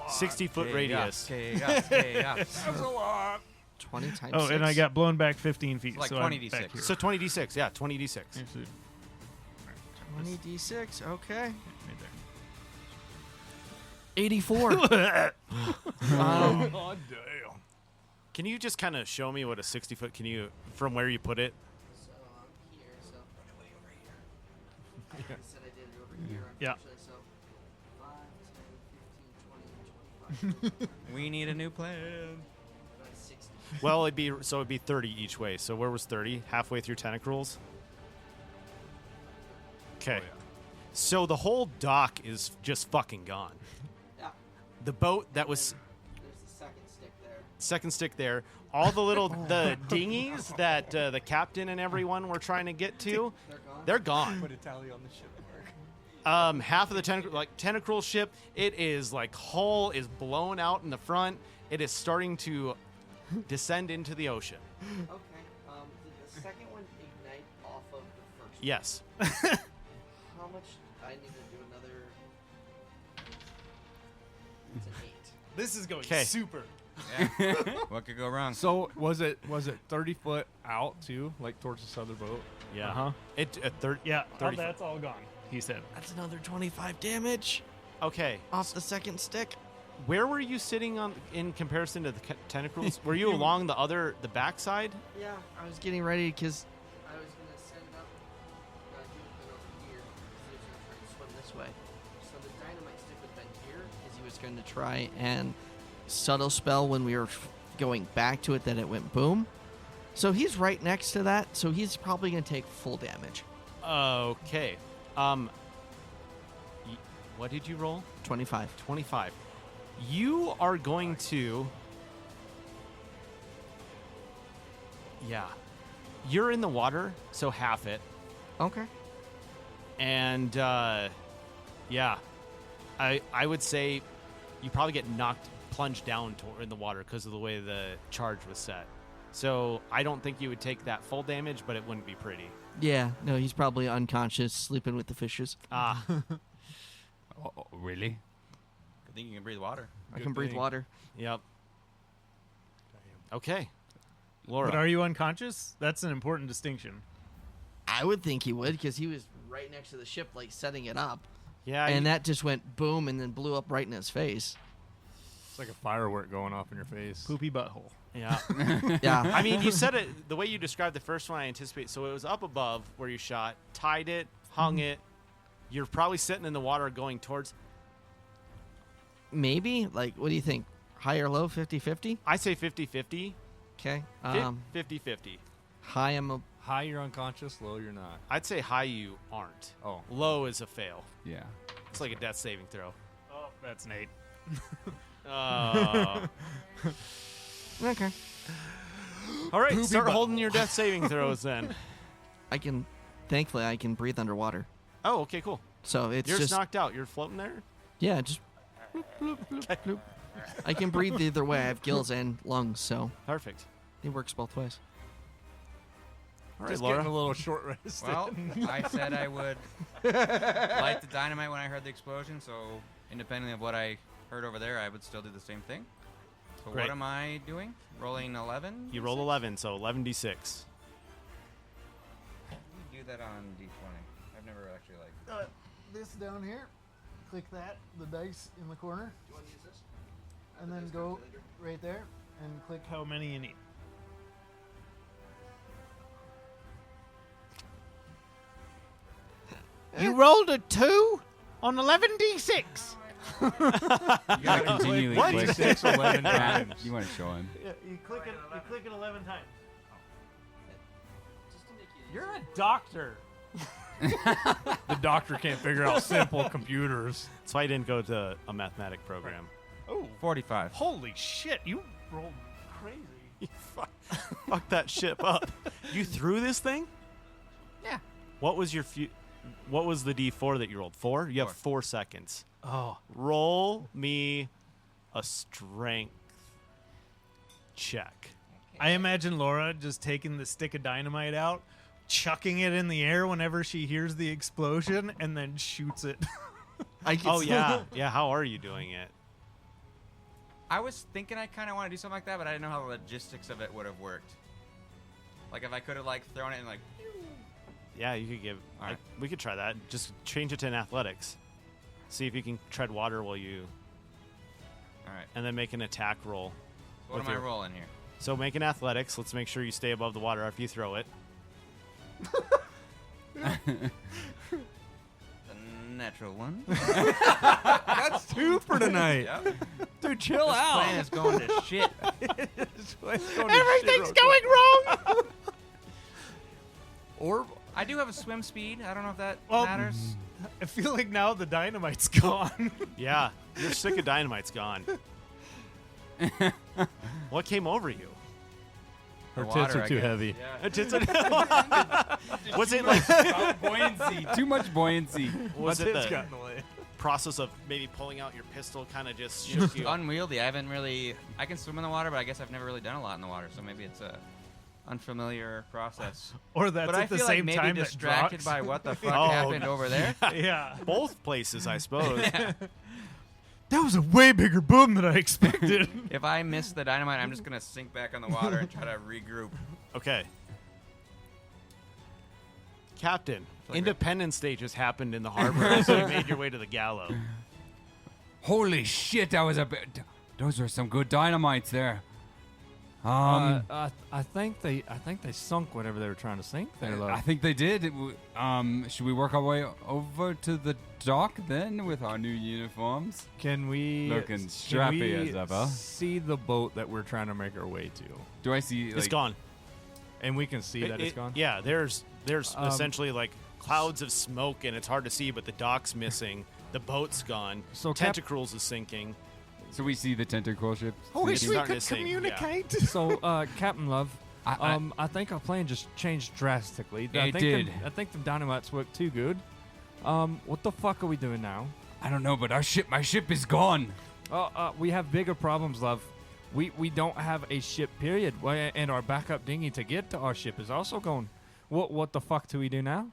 60-foot radius. Chaos. That's a lot. 20 times Oh, 6. and I got blown back 15 feet. It's like so I'm 20d6. back here. So 20d6, yeah, 20d6. Actually, 20d6. Okay. right 84. there. God damn. Can you just kind of show me what a 60-foot, can you, from where you put it? So I'm here, so way over here. I said I did it over here. Yeah. unfortunately, So 5, 10, 15, 20, 25. We need a new plan. About 60. Well, it'd be 30 each way. So where was 30? Halfway through Tentacruels? Okay. So the whole dock is just fucking gone. Yeah. The boat that was There's the second stick there. second stick there, all the little the dinghies that the captain and everyone were trying to get to, They're gone. they're gone. Put a tally on the ship. Half of the tentacruel ship, it is like hull is blown out in the front. It is starting to descend into the ocean. Okay. Did the second one ignite off of the first Yes. one? How much? I need to do another. It's an 8. This is going 'Kay. super. Yeah. What could go wrong? So was it 30 foot out too, like towards this other boat? Yeah. Uh-huh. It at 30. Yeah, 30 that's all gone, he said. That's another 25 damage Okay. off the second stick. Where were you sitting on in comparison to the tentacles? Were you along the backside? Yeah, I was getting ready because I was gonna send up. He would have been over here because he was gonna try and swim this way. So the dynamite stick would have been here because he was going to try and subtle spell when we were going back to it that it went boom. So he's right next to that. So he's probably going to take full damage. Okay. What did you roll? 25. 25. You are going to. Yeah. You're in the water, so half it. Okay. And, yeah. I would say you probably get plunged down in the water because of the way the charge was set. So I don't think you would take that full damage, but it wouldn't be pretty. Yeah, no, he's probably unconscious, sleeping with the fishes. Ah. Oh, really? I think you can breathe water. I can breathe water. Yep. Okay. Laura. But are you unconscious? That's an important distinction. I would think he would because he was right next to the ship, like setting it up. Yeah. And that just went boom and then blew up right in his face. It's like a firework going off in your face. Poopy butthole. Yeah. Yeah. I mean, you said it the way you described the first one. I anticipate. So it was up above where you shot, tied it, hung it. You're probably sitting in the water going towards. Maybe. Like, what do you think? High or low? 50-50? I say 50-50. Okay. 50-50. High, I'm a... High, you're unconscious. Low, you're not. I'd say high you aren't. Oh. Low is a fail. Yeah. It's like a death saving throw. Oh, that's Nate. Okay. All right, start holding your death saving throws then. Thankfully, I can breathe underwater. Oh, okay, cool. So it's You're just... knocked out. You're floating there? Yeah, just... bloop, bloop, bloop, bloop. I can breathe either way. I have gills and lungs, so Perfect. it works both ways. All right, Just Laura. getting a little short rest. Well, I said I would light the dynamite when I heard the explosion, so independently of what I heard over there, I would still do the same thing. So Great. what am I doing? Rolling 11? You roll 11, so 11d6. Do that on d20. I've never actually like... This down here, click that, the dice in the corner, Do you want to use this? and then go right there and click. How many you need? You rolled a 2 on 11d6. You gotta continually What? click. 6, 11 times. You want to show him. Yeah, you click it. You click it 11 times. Just to make it You're a doctor. The doctor can't figure out simple computers. That's why I didn't go to a mathematic program. Oh, 45. holy shit! You rolled crazy. Fuck that ship up. You threw this thing? Yeah. What was your What was the d4 that you rolled? 4? You have 4 seconds. Oh. Roll me a strength check. I imagine Laura just taking the stick of dynamite out, chucking it in the air whenever she hears the explosion and then shoots it. Oh yeah, yeah. How are you doing it? I was thinking I kind of want to do something like that, but I didn't know how the logistics of it would have worked. Like if I could have like thrown it and like. Yeah, you could give. All right. We could try that. Just change it to an athletics. See if you can tread water while you. All right. And then make an attack roll. What with am I your- rolling here? So make an athletics. Let's make sure you stay above the water after you throw it. A natural one. That's 2 for tonight. Yep. Dude, chill This out. plan is going to shit. Everything's going wrong. Or I do have a swim speed. I don't know if that Well, matters. I feel like now the dynamite's gone. Yeah, your stick of dynamite's gone. What came over you? her The tits water, are I too guess. heavy. Was it like? Buoyancy. Too much buoyancy. Was it Tits the got in the way. process of maybe pulling out your pistol kind of just shook you? Unwieldy. I haven't really. I can swim in the water, but I guess I've never really done a lot in the water, so maybe it's a unfamiliar process. Or that's but at I the feel same like maybe time distracted that by what the fuck Oh, happened over there. Yeah. Both places, I suppose. That was a way bigger boom than I expected. If I miss the dynamite, I'm just gonna sink back on the water and try to regroup. Okay. Captain, Like Independence Day just happened in the harbor, so you made your way to the gallows. Holy shit, that was a bit. Those were some good dynamites there. I think they sunk whatever they were trying to sink there. I think they did. Should we work our way over to the dock then with our new uniforms? Can we Looking can strappy we as ever. see the boat that we're trying to make our way to? Do I see? It's gone. And we can see that it's gone. Yeah, there's Um, essentially like clouds of smoke, and it's hard to see, but the dock's missing. The boat's gone. So Cap- Tentacruels is sinking. So we see the tentacle ship. I wish It's we starting could to sink, yeah. communicate. So, Captain Love, I- I think our plan just changed drastically. I It think did. I think the dynamites worked too good. What the fuck are we doing now? I don't know, but my ship is gone. We have bigger problems, Love. We don't have a ship, period. And our backup dinghy to get to our ship is also gone. What the fuck do we do now?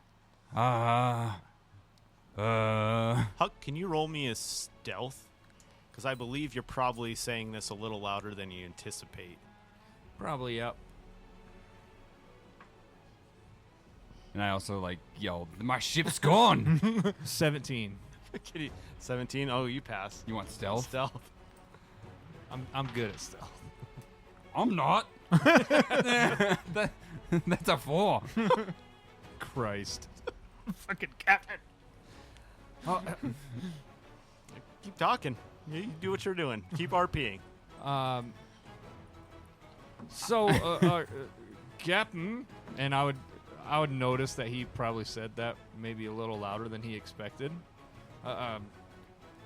Huck, can you roll me a stealth? Because I believe you're probably saying this a little louder than you anticipate. Probably, yep. And I also like yelled, "My ship's gone!" 17. Kitty, 17. Oh, you pass. You want stealth? Stealth. I'm good at stealth. I'm not. That's a 4. Christ. Fucking captain. Keep talking. You do what you're doing. Keep RPing. Captain, and I would notice that he probably said that maybe a little louder than he expected.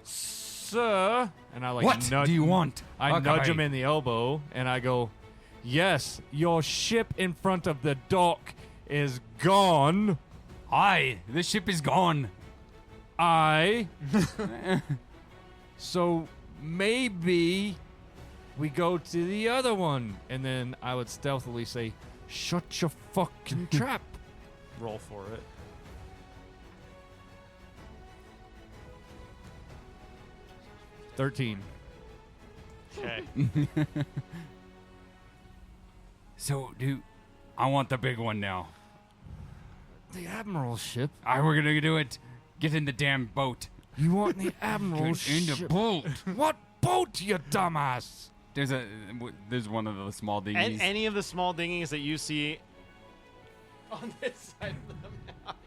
Sir, and I like What nudge, do you want? I nudge Okay. him in the elbow, and I go, "Yes, your ship in front of the dock is gone. Aye, the ship is gone. So maybe we go to the other one." And then I would stealthily say, "Shut your fucking trap." Roll for it. "13. Okay. So, I want the big one now. The Admiral's ship? Alright, we're gonna do it. Get in the damn boat. You want the Admiral's Get in the ship? boat. What boat, you dumbass? There's one of the small dinghies. And any of the small dinghies that you see on this side of the map.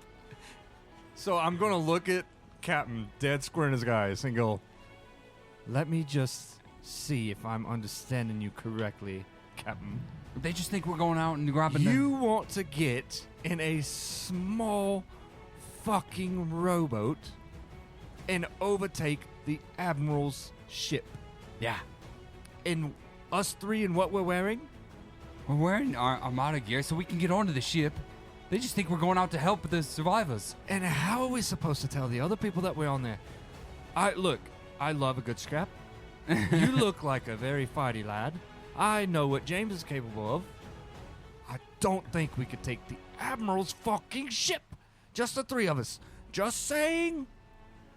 So I'm going to look at Captain dead square in his eyes and go, "Let me just see if I'm understanding you correctly, Captain. They just think we're going out and grabbing You want to get in a small fucking rowboat and overtake the Admiral's ship. Yeah. And us three in what we're wearing? We're wearing our Armada gear so we can get onto the ship. They just think we're going out to help the survivors. And how are we supposed to tell the other people that we're on there? I love a good scrap. You look like a very fighty lad. I know what James is capable of. I don't think we could take the Admiral's fucking ship. Just the three of us. Just saying.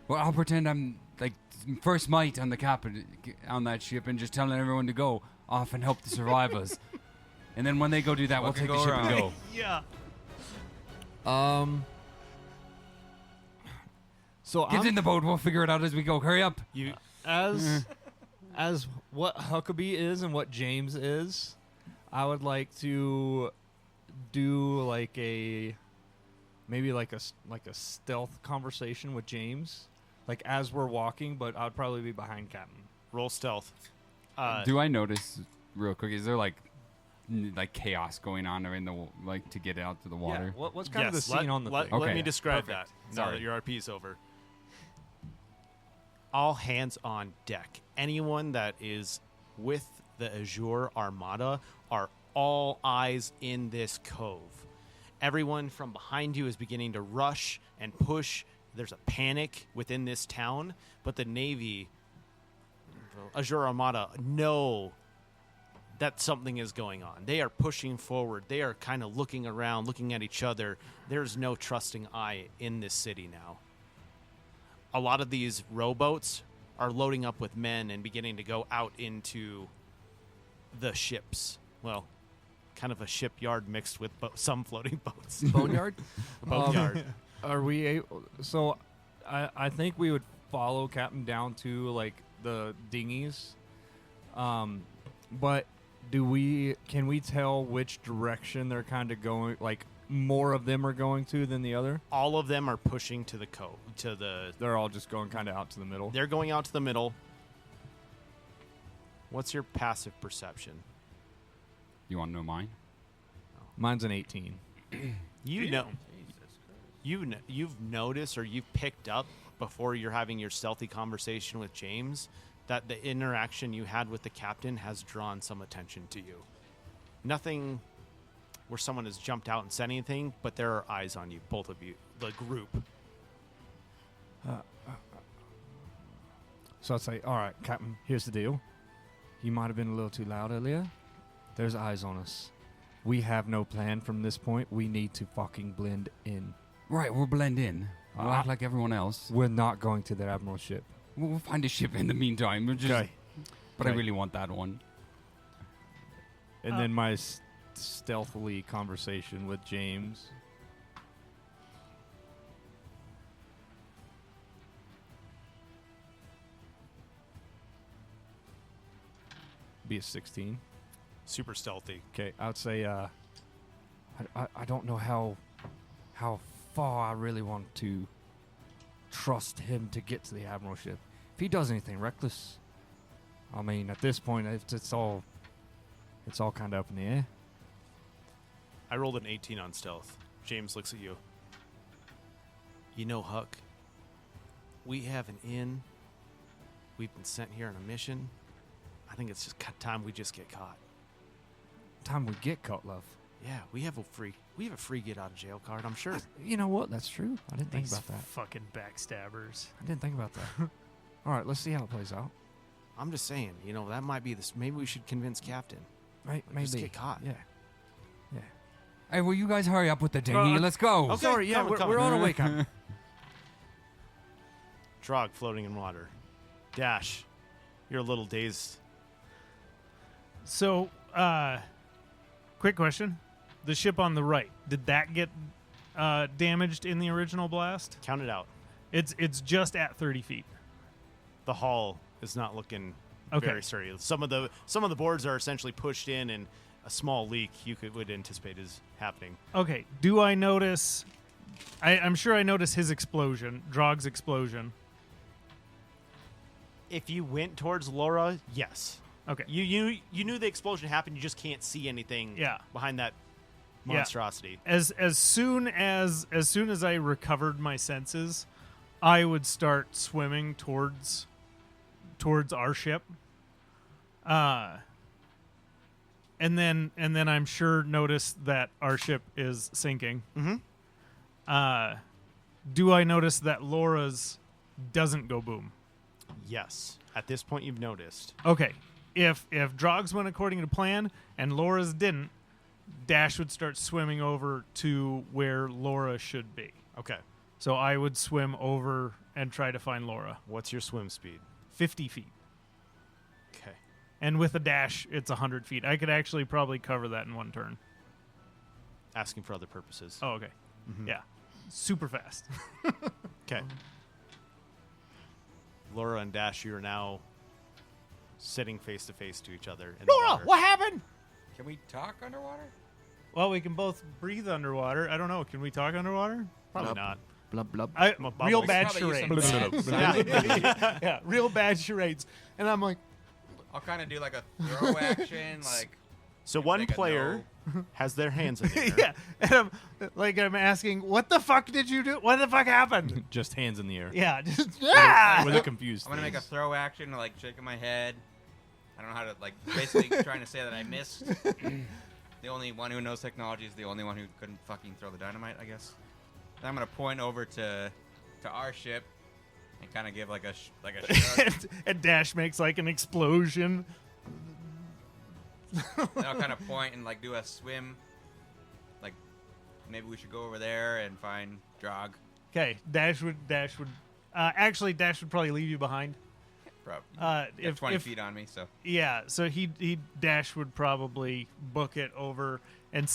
Well, I'll pretend I'm like first mate on the captain on that ship and just telling everyone to go off and help the survivors. And then when they go do that, we'll What can take the go ship and wrong? go. Yeah. So Get in the boat. We'll figure it out as we go. Hurry up. You as what Huckabee is and what James is, I would like to do like a stealth conversation with James, like as we're walking, but I'd probably be behind Captain. roll stealth. Do I notice real quick? Is there like chaos going on in the to get out to the water? Yeah. What's kind of the Yes, scene on the thing? Let Okay. me describe Perfect. that now Sorry. that your RP's over. All hands on deck. Anyone that is with the Azure Armada are all eyes in this cove. Everyone from behind you is beginning to rush and push. There's a panic within this town, but the Navy, Azure Armada, know that something is going on. They are pushing forward. They are kind of looking around, looking at each other. There's no trusting eye in this city now. A lot of these rowboats are loading up with men and beginning to go out into the ships. Well, kind of a shipyard mixed with some floating boats. Boneyard? Boatyard. Are we able? So, I think we would follow Captain down to like the dinghies. But can we tell which direction they're kind of going? Like more of them are going to than the other. All of them are pushing to the cove. They're all just going kind of out to the middle. They're going out to the middle. What's your passive perception? You want to know mine? Mine's an 18. You've noticed or you've picked up before you're having your stealthy conversation with James that the interaction you had with the captain has drawn some attention to you. Nothing where someone has jumped out and said anything, but there are eyes on you, both of you, the group. So I'd say, all right, Captain, here's the deal. You might have been a little too loud earlier. There's eyes on us. We have no plan from this point. We need to fucking blend in. Right, we'll blend in. We'll act like everyone else. We're not going to that Admiral ship. We'll find a ship in the meantime. We'll just, Okay. But I Okay. really want that one. And then my stealthily conversation with James. Be a 16. Super stealthy. Okay, I would say I don't know how far I really want to trust him to get to the Admiral ship. If he does anything reckless, I mean, at this point, it's all kind of up in the air. I rolled an 18 on stealth. James looks at you. You know, Huck, we have an inn. We've been sent here on a mission. I think it's just time we just get caught. Time we get caught, love. Yeah, we have a free get out of jail card, I'm sure. You know what? That's true. I didn't think These about that. fucking backstabbers. I didn't think about that. All right, let's see how it plays out. I'm just saying, that might be this. Maybe we should convince Captain. Right? Maybe. Just get caught. Yeah. Hey, will you guys hurry up with the dinghy? Let's go. Okay. Sorry, yeah, coming. we're on our way, Captain. Drog floating in water. Dash, you're a little dazed. So, quick question. The ship on the right, did that get damaged in the original blast? Count it out. It's just at 30 feet. The hull is not looking Okay. very sturdy. Some of the boards are essentially pushed in, and a small leak would anticipate is happening. Okay. Do I notice? I'm sure I notice his explosion, Drog's explosion. If you went towards Laura, yes. Okay. You knew the explosion happened. You just can't see anything Yeah. behind that Yeah. monstrosity. As soon as I recovered my senses, I would start swimming towards our ship. And then I'm sure notice that our ship is sinking. Mm-hmm. Do I notice that Laura's doesn't go boom? Yes. At this point, you've noticed. Okay. If Drogs went according to plan and Laura's didn't, Dash would start swimming over to where Laura should be. Okay. So I would swim over and try to find Laura. What's your swim speed? 50 feet. Okay. And with a dash, it's 100 feet. I could actually probably cover that in one turn. Asking for other purposes. Oh, okay. Yeah. Super fast. Okay. Laura and Dash, you are now sitting face to face to each other. In the Laura, water. what happened? Can we talk underwater? Well, we can both breathe underwater. I don't know. Can we talk underwater? Probably Blub. not. Blub blub. Real bubbles. bad Probably use charades. some sound. Yeah, real bad charades. And I'm like, I'll kind of do like a throw action, like So one like a player has their hands in the air. yeah. And I'm asking, what the fuck did you do? What the fuck happened? Just hands in the air. Yeah, just With a confused I'm gonna make a face. throw action, like shaking my head. I don't know how to like basically trying to say that I missed. The only one who knows technology is the only one who couldn't fucking throw the dynamite, I guess. And I'm gonna point over to our ship and kind of give like a shrug. and Dash makes like an explosion. Then I'll kind of point and like do a swim. Like maybe we should go over there and find Drog. Okay, Dash would actually Dash would probably leave you behind. Probably. If 20 feet on me, so Yeah, so he Dash would probably book it over and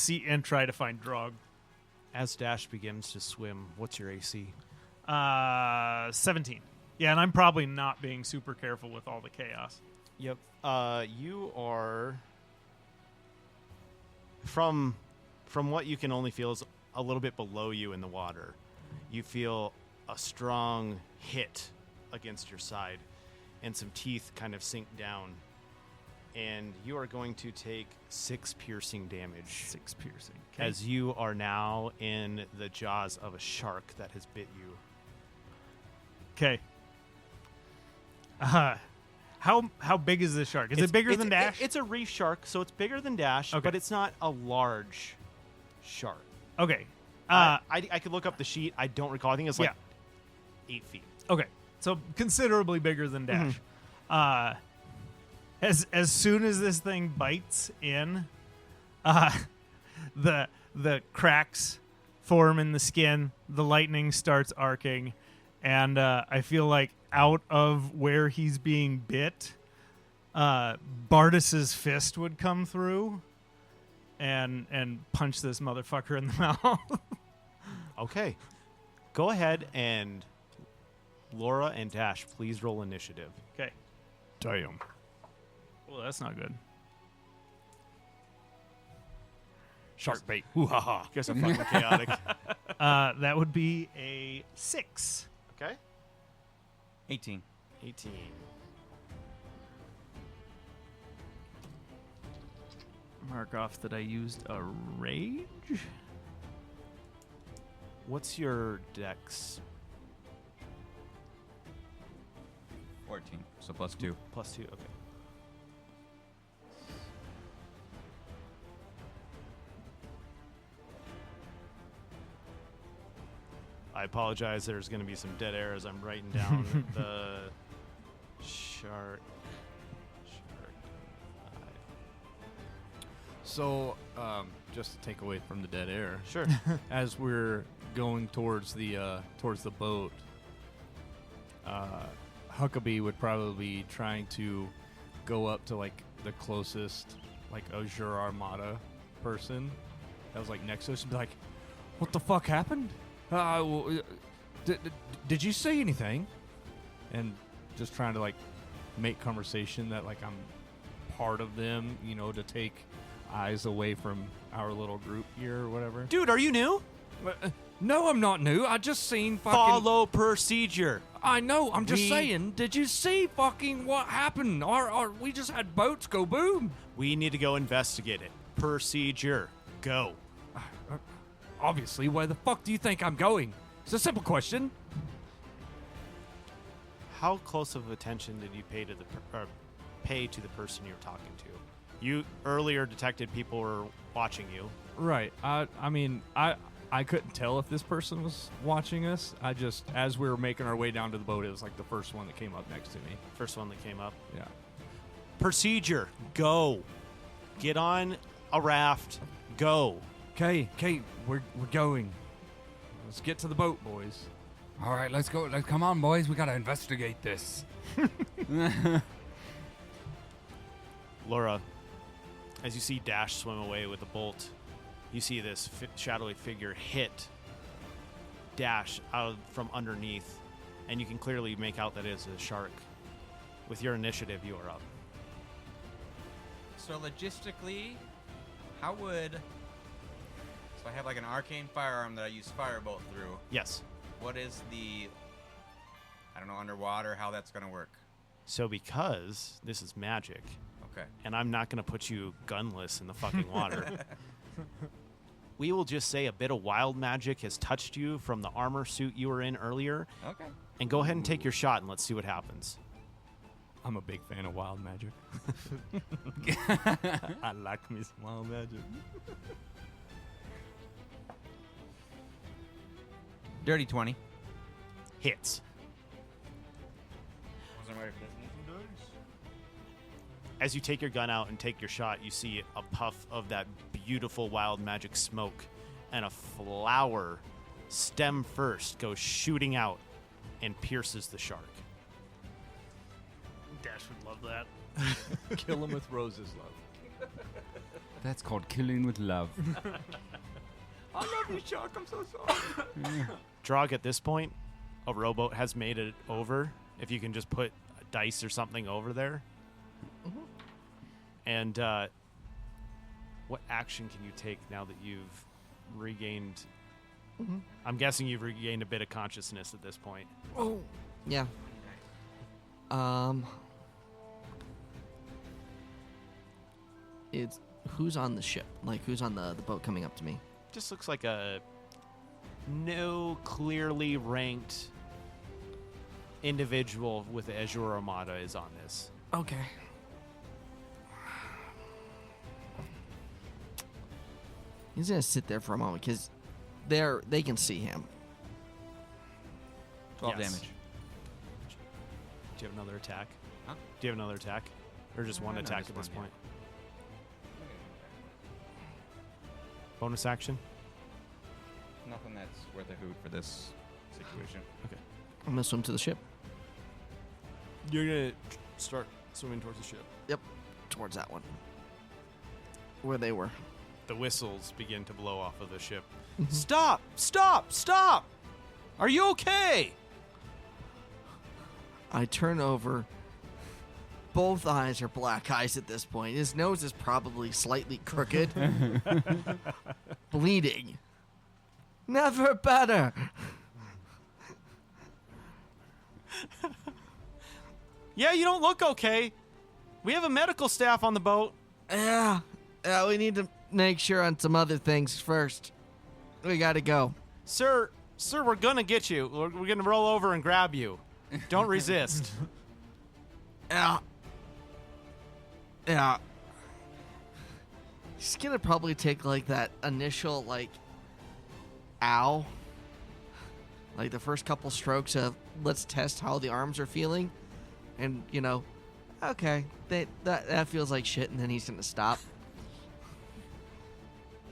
try to find Drog. As Dash begins to swim, what's your AC? 17. Yeah, and I'm probably not being super careful with all the chaos. Yep. You are from what you can only feel is a little bit below you in the water. You feel a strong hit against your side, and some teeth kind of sink down. And you are going to take 6 piercing damage. 6 piercing. As you are now in the jaws of a shark that has bit you. Okay. How big is this shark? Is it bigger than Dash? It's a reef shark, so it's bigger than Dash, Okay. but it's not a large shark. Okay. I could look up the sheet. I don't recall. I think it's like 8 feet. Okay. So considerably bigger than Dash. As soon as this thing bites in, the cracks form in the skin, the lightning starts arcing, and I feel like out of where he's being bit, Bardis's fist would come through and punch this motherfucker in the mouth. Okay. Go ahead and Laura and Dash, please roll initiative. Okay. Damn. Well, that's not good. Shark bait. Ooh ha ha. You guys are fucking chaotic. That would be a 6. Okay. 18. 18. Mark off that I used a rage. What's your dex? 14. So +2. +2. Okay. I apologize. There's going to be some dead air as I'm writing down the shark. So, just to take away from the dead air, Sure. as we're going towards the boat, Huckabee would probably be trying to go up to like the closest like Azure Armada person that was like next to us and be like, "What the fuck happened? Did you say anything?" And just trying to like make conversation that like I'm part of them, you know, to take eyes away from our little group here or whatever. Dude, are you new? No, I'm not new. I just seen fucking. Follow procedure. I know. I'm just We- saying. Did you see fucking what happened? We just had boats go boom. We need to go investigate it. Procedure. Go. Obviously, where the fuck do you think I'm going? It's a simple question. How close of attention did you pay to the person you're talking to? You earlier detected people were watching you. Right. I mean, I couldn't tell if this person was watching us. I just, as we were making our way down to the boat, it was like the first one that came up next to me. First one that came up. Yeah. Procedure. Go. Get on a raft. Go. Okay, we're going. Let's get to the boat, boys. All right, let's go. Come on, boys. We gotta investigate this. Laura, as you see Dash swim away with the bolt, you see this shadowy figure hit Dash out from underneath, and you can clearly make out that it is a shark. With your initiative, you are up. So logistically, how would... So I have like an arcane firearm that I use firebolt through. Yes. What is the... I don't know, underwater, how that's going to work? So because this is magic, Okay. and I'm not going to put you gunless in the fucking water, we will just say a bit of wild magic has touched you from the armor suit you were in earlier, Okay. and go ahead and take your shot, and let's see what happens. I'm a big fan of wild magic. I like me some wild magic. Dirty 20. Hits. Wasn't ready for this. As you take your gun out and take your shot, you see a puff of that beautiful wild magic smoke, and a flower, stem first, goes shooting out and pierces the shark. Dash would love that. Kill him with roses, love. That's called killing with love. I love you, shark. I'm so sorry. Drog, at this point, a rowboat has made it over. If you can just put a dice or something over there. Mm-hmm. And what action can you take now that you've regained? Mhm. I'm guessing you've regained a bit of consciousness at this point. Oh, yeah. It's who's on the ship? Like who's on the boat coming up to me? Just looks like no clearly ranked individual with the Azure Armada is on this. Okay. He's gonna sit there for a moment because they can see him. 12 Yes. damage. Do you have another attack? Huh? Do you have another attack? Or just one No, attack just at this one, yeah. point? Bonus action? Nothing that's worth a hoot for this situation. I'm gonna swim to the ship. You're going to start swimming towards the ship. Yep, towards that one. Where they were. The whistles begin to blow off of the ship. Mhm. Stop! Stop! Stop! Are you okay? I turn over. Both eyes are black eyes at this point. His nose is probably slightly crooked. Bleeding. Never better. Yeah, you don't look okay. We have a medical staff on the boat. Yeah, we need to make sure on some other things first. We gotta go. Sir, we're gonna get you. We're gonna roll over and grab you. Don't resist. Yeah. Yeah. He's gonna probably take like that initial like ow. Like the first couple strokes of let's test how the arms are feeling. And okay, that feels like shit, and then he's gonna stop.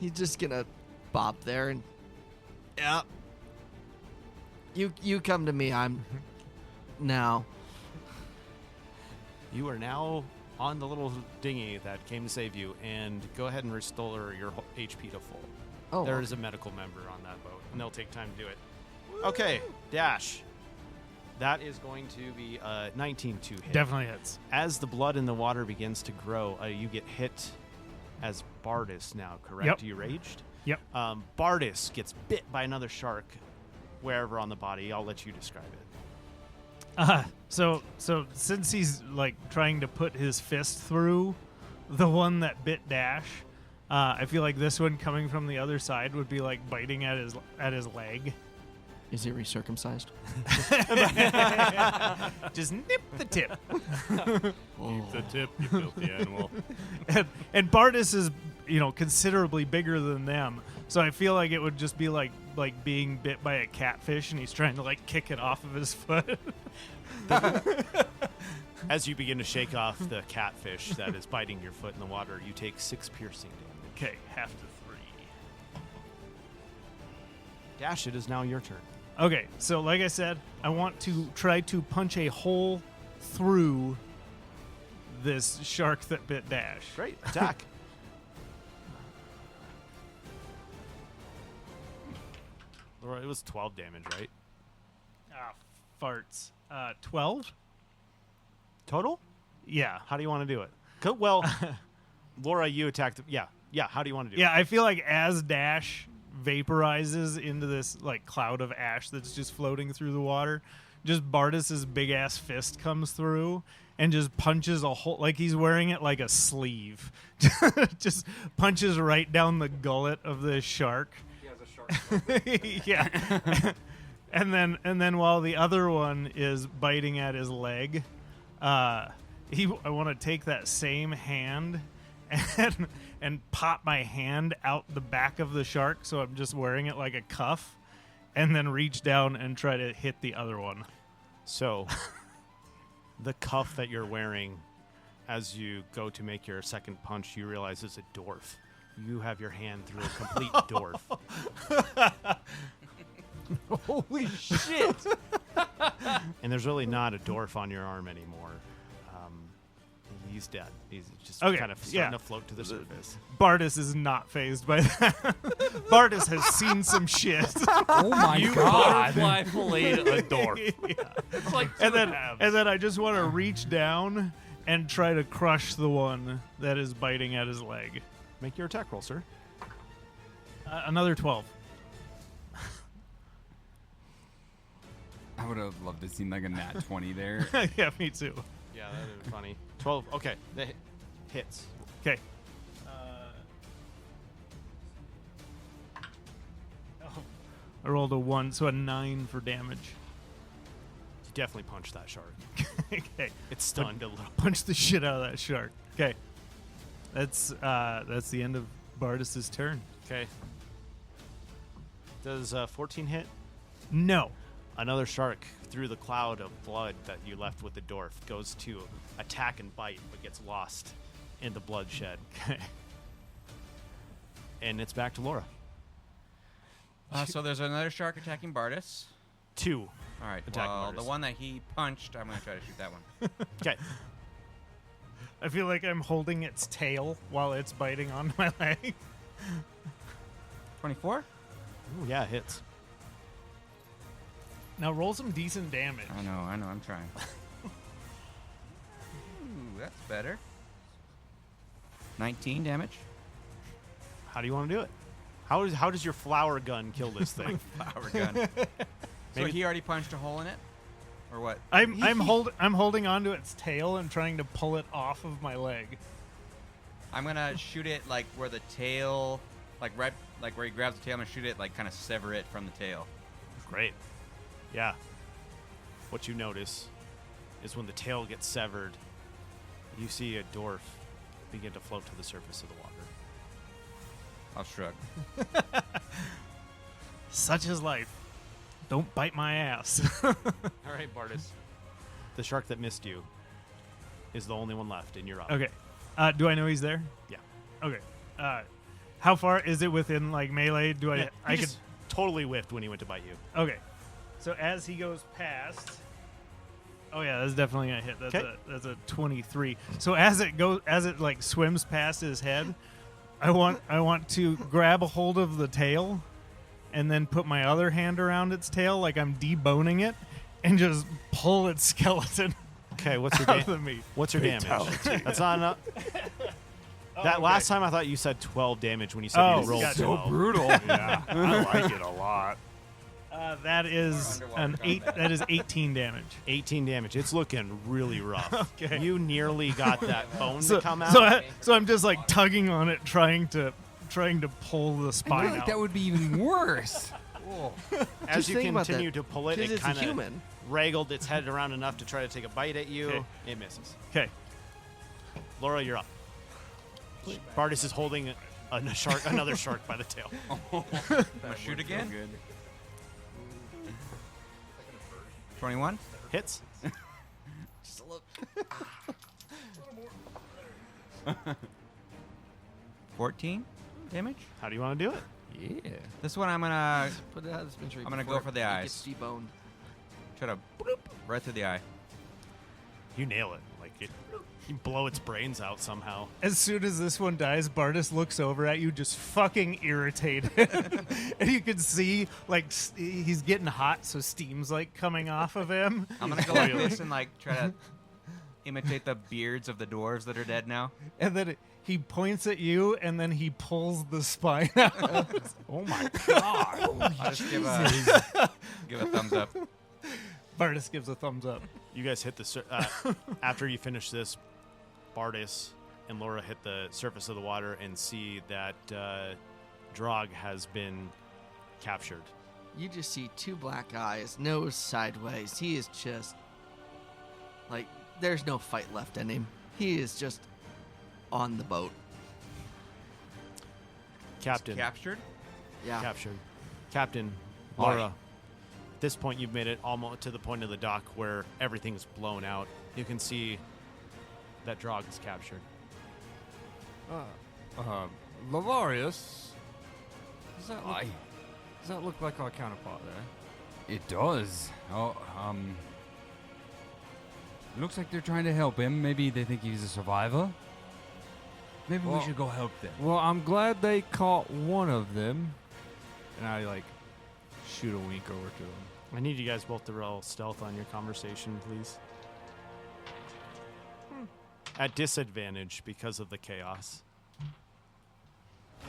He's just gonna bop there and yeah. You come to me, I'm now. You are now on the little dinghy that came to save you, and go ahead and restore your HP to full. Oh, There is a medical member on that boat, and they'll take time to do it. Okay, Dash. That is going to be 19 to hit. Definitely hits. As the blood in the water begins to grow, you get hit as Bardis now, correct? Yep. You raged? Yep. Bardis gets bit by another shark wherever on the body. I'll let you describe it. So since he's like trying to put his fist through the one that bit Dash, I feel like this one coming from the other side would be like biting at his leg. Is he recircumcised? Just nip the tip. The tip, you filthy animal. And Bardis is, considerably bigger than them. So I feel like it would just be like being bit by a catfish and he's trying to like kick it off of his foot. As you begin to shake off the catfish that is biting your foot in the water, you take 6 piercing damage. Okay, half to 3. Dash, it is now your turn. Okay, so like I said, I want to try to punch a hole through this shark that bit Dash. Great. Attack. Laura, it was 12 damage, right? Ah, farts. 12? Total? Yeah. How do you want to do it? Well, Laura, you attacked. Yeah. How do you want to do it? Yeah, I feel like as Dash vaporizes into this like cloud of ash that's just floating through the water, just Bardis's big ass fist comes through and just punches a hole, like he's wearing it like a sleeve. Just punches right down the gullet of this shark. He has a shark. Yeah. and then while the other one is biting at his leg, I want to take that same hand and pop my hand out the back of the shark, so I'm just wearing it like a cuff, and then reach down and try to hit the other one. So, the cuff that you're wearing, as you go to make your second punch, you realize is a dwarf. You have your hand through a complete dwarf. Holy shit! And there's really not a dwarf on your arm anymore. He's dead. He's just Okay, kind of starting to float to the surface. Bardis is not phased by that. Bardis has seen some shit. Oh my god. Butterfly filleted a dwarf. It's like and then I just want to reach down and try to crush the one that is biting at his leg. Make your attack roll, sir. Another 12. I would have loved to see like a nat 20 there. Yeah, me too. Yeah, that would be funny. 12. Okay, that hits. Okay. I rolled a 1, so a 9 for damage. You definitely punch that shark. Okay. It's stunned a little. Punch the shit out of that shark. Okay. That's the end of Bardis's turn. Okay. Does 14 hit? No. Another shark, through the cloud of blood that you left with the dwarf, goes to attack and bite, but gets lost in the bloodshed. Okay. And it's back to Laura. So there's another shark attacking Bardis. 2. All right. Attacking Well, Bardis. the one that he punched, I'm going to try to shoot that one. Okay. I feel like I'm holding its tail while it's biting on my leg. 24? Ooh, yeah, it hits. Now roll some decent damage. I know. I'm trying. Ooh, that's better. 19 damage. How do you want to do it? How does your flower gun kill this thing? Flower gun. So Maybe- he already punched a hole in it? Or what? I'm holding onto its tail and trying to pull it off of my leg. I'm going to shoot it like where the tail, like right, like where he grabs the tail. I'm going to shoot it, like kind of sever it from the tail. Great. Yeah. What you notice is when the tail gets severed, you see a dwarf begin to float to the surface of the water. I'll shrug. Such is life. Don't bite my ass. All right, Bardis. The shark that missed you is the only one left, and you're up. Okay. Do I know he's there? Yeah. Okay. How far is it within like melee? Do I? Yeah, I he could. just totally whiffed when he went to bite you. Okay. So as he goes past. Oh yeah, that's definitely gonna hit. That's a 23. So as it like swims past his head, I want to grab a hold of the tail, and then put my other hand around its tail like I'm deboning it, and just pull its skeleton Okay, what's your out of the damage? meat. What's your damage? That's not enough. That okay. last time I thought you said 12 damage when you said Oh, you rolled gotcha. 12. Brutal. Yeah, I like it a lot. That is Underwater an 8. combat. That is 18 damage. 18 damage. It's looking really rough. Okay. You nearly got that bone So, to come out. so I'm just like tugging on it, trying to pull the I spine feel like out. that would be even worse. As Just you think about continue that, to pull it, 'cause it it's a kind of human. wriggled its head around enough to try to take a bite at you. Okay. It misses. Okay. Laura, you're up. Bardis is holding another shark by the tail. I'm going to shoot again. 21? Hits. 14 damage? How do you want to do it? Yeah. This one I'm gonna Put it out of this misery I'm gonna before go for the it eyes. Gets deboned. try to bloop right through the eye. You nail it. Like you blow its brains out somehow. As soon as this one dies, Bartis looks over at you, just fucking irritated, and you can see like he's getting hot, so steam's like coming off of him. I'm gonna go like this and like try to imitate the beards of the dwarves that are dead now. And then he points at you, and then he pulls the spine out. Oh my god! I'll just give a thumbs up. Bartis gives a thumbs up. You guys hit the after you finish this, Bartis and Laura hit the surface of the water and see that Drog has been captured. You just see two black eyes, nose sideways. He is just like there's no fight left in him. He is just on the boat. Captain. Captured? Yeah. Captured. Captain, Why? Laura. At this point, you've made it almost to the point of the dock where everything's blown out. You can see that Drog is captured. Lavarius. Does Aye. that look like our counterpart there? It does. Oh, looks like they're trying to help him. Maybe they think he's a survivor. Maybe Well- we should go help them. Well, I'm glad they caught one of them. And I like shoot a wink over to them. I need you guys both to roll stealth on your conversation, please. At disadvantage because of the chaos.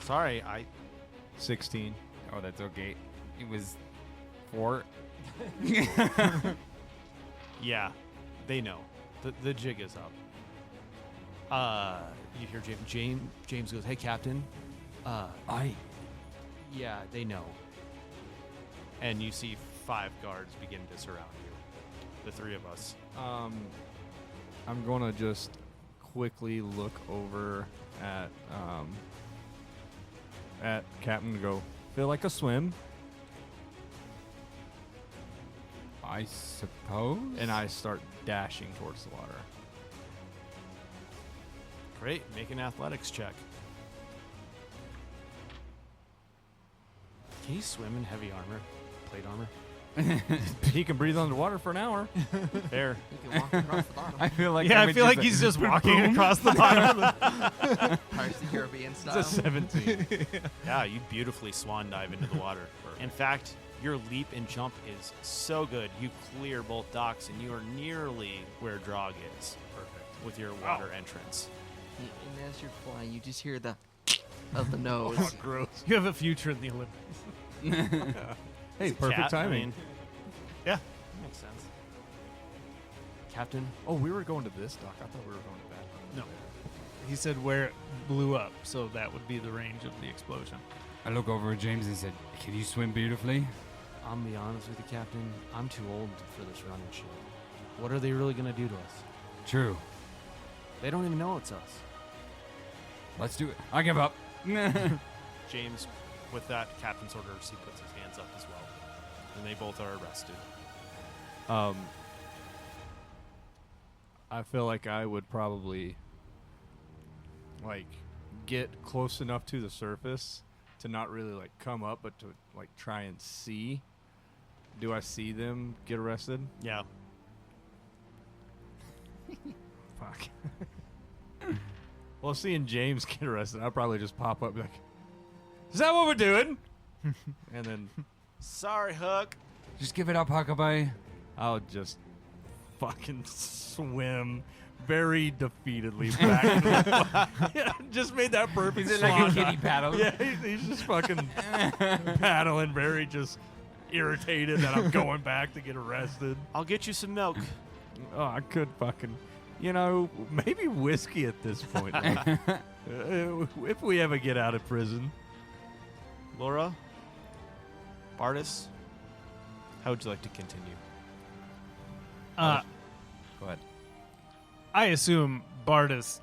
Sorry, 16. Oh, that's okay. It was 4. yeah, they know. The jig is up. You hear James goes, "Hey, Captain." Yeah, they know. And you see 5 guards begin to surround you. The 3 of us. I'm gonna just quickly look over at Captain and go, feel like a swim, I suppose. and I start dashing towards the water. Great, make an athletics check. Can you swim in heavy armor? Plate armor? He can breathe underwater for an hour. Fair. You can walk across the bottom. I feel like Yeah, I I would feel like just- he's just walking across the bottom of the Pirates of the Caribbean It's style. a 17. Yeah, you beautifully swan dive into the water. In fact, your leap and jump is so good. You clear both docks and you are nearly where Drog is. Perfect. With your water entrance. And as you're flying, you just hear the of the nose. Oh, gross. You have a future in the Olympics. Hey, perfect Cat, timing. I mean, yeah, makes sense. Captain, Oh, we were going to this dock. I thought we were going to that. No. He said where it blew up, so that would be the range of the explosion. I look over at James and said, "Can you swim beautifully?" I'm gonna be honest with you, Captain. I'm too old for this running shit. What are they really gonna do to us? True. They don't even know it's us. Let's do it. I give up. James, with that captain's orders, he puts his hands up as well. And they both are arrested. I feel like I would probably like get close enough to the surface to not really like come up, but to like try and see. Do I see them get arrested? Yeah. Fuck. Well, seeing James get arrested, I'll probably just pop up and be like, "Is that what we're doing?" And then Sorry, Hook. Just give it up, Huckabee. I'll just fucking swim very defeatedly back. Yeah, just made that perfect. Is it like a swan kitty dive. paddle? Yeah, he's just fucking paddling, very just irritated that I'm going back to get arrested. I'll get you some milk. Oh, I could fucking, maybe whiskey at this point. If we ever get out of prison. Laura? Bartis? How would you like to continue? Go ahead. I assume Bartis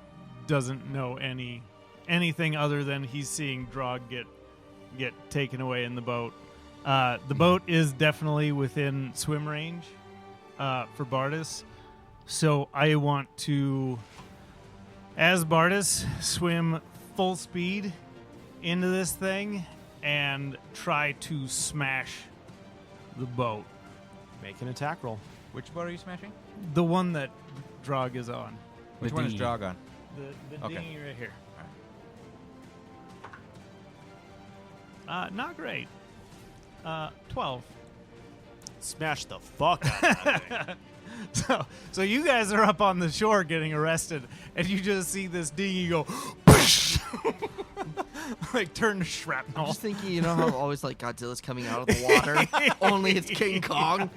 doesn't know anything other than he's seeing Drog get taken away in the boat. The boat is definitely within swim range for Bartis, so I want to, as Bartis, swim full speed into this thing and try to smash the boat. Make an attack roll. Which boat are you smashing? The one that Drog is on. Which The one is dinghy. Jog on? The Okay. dinghy right here. Not great. 12. Smash the fuck out of that thing. So you guys are up on the shore getting arrested, and you just see this dinghy go, like turn to I'm shrapnel. just thinking, you know how always like Godzilla's coming out of the water, only it's King Kong.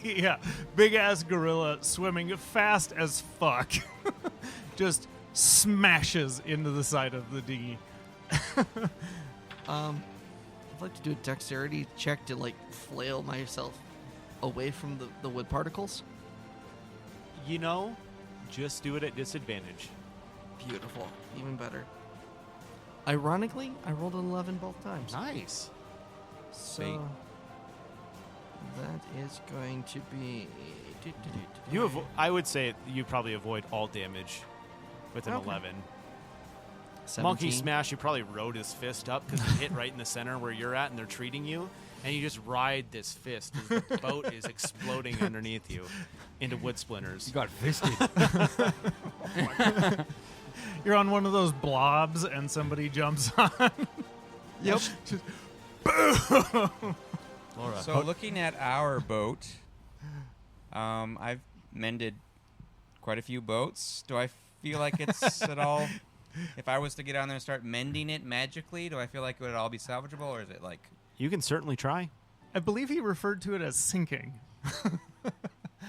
Yeah, big ass gorilla swimming fast as fuck, just smashes into the side of the dinghy. I'd like to do a dexterity check to like flail myself away from the wood particles. You know, just do it at disadvantage. Beautiful, even better. Ironically, I rolled an 11 both times. Nice. So that is going to be. I would say you probably avoid all damage with an Okay. 11. 17. Monkey Smash, you probably rode his fist up because you hit right in the center where you're at and they're treating you. And you just ride this fist as the boat is exploding underneath you into wood splinters. You got fisted. You're on one of those blobs, and somebody jumps on. Yep. Laura. So looking at our boat, I've mended quite a few boats. Do I feel like it's at all? If I was to get on there and start mending it magically, do I feel like it would all be salvageable, or is it like? You can certainly try. I believe he referred to it as sinking.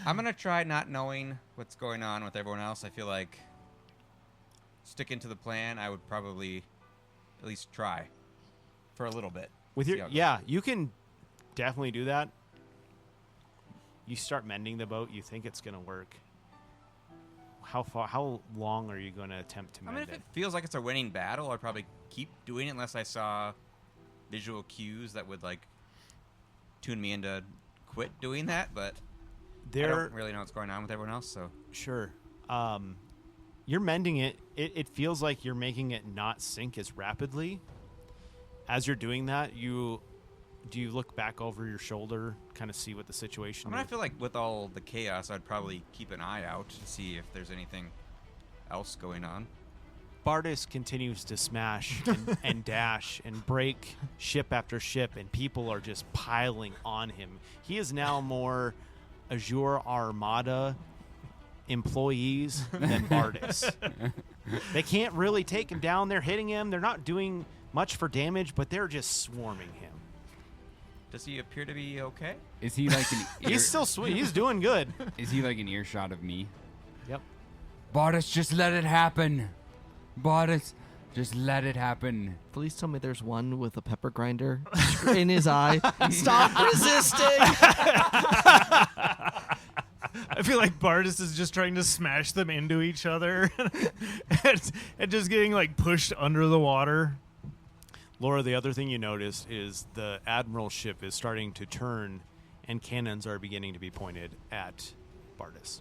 I'm gonna try not knowing what's going on with everyone else. I feel like sticking to the plan, I would probably at least try for a little bit. With See your how it goes. yeah, you can definitely do that. You start mending the boat, you think it's going to work. How long are you going to attempt to I mend mean, if it? it feels like it's a winning battle, I'd probably keep doing it unless I saw visual cues that would like tune me into quit doing that. But I don't really know what's going on with everyone else. So Sure. You're mending it. It feels like you're making it not sink as rapidly. As you're doing that, do you look back over your shoulder, kind of see what the situation I mean, I is? feel like with all the chaos, I'd probably keep an eye out to see if there's anything else going on. Bardis continues to smash and dash and break ship after ship, and people are just piling on him. He is now more Azure Armada employees than Bardis. They can't really take him down. They're hitting him. They're not doing much for damage, but they're just swarming him. Does he appear to be okay? Is he like an He's still sweet. He's doing good. Is he like an earshot of me? Yep. Bardis, just let it happen. Bardis, just let it happen. Please tell me there's one with a pepper grinder in his eye. Stop resisting! I feel like Bardis is just trying to smash them into each other and just getting like pushed under the water. Laura, the other thing you notice is the Admiral ship is starting to turn and cannons are beginning to be pointed at Bardis.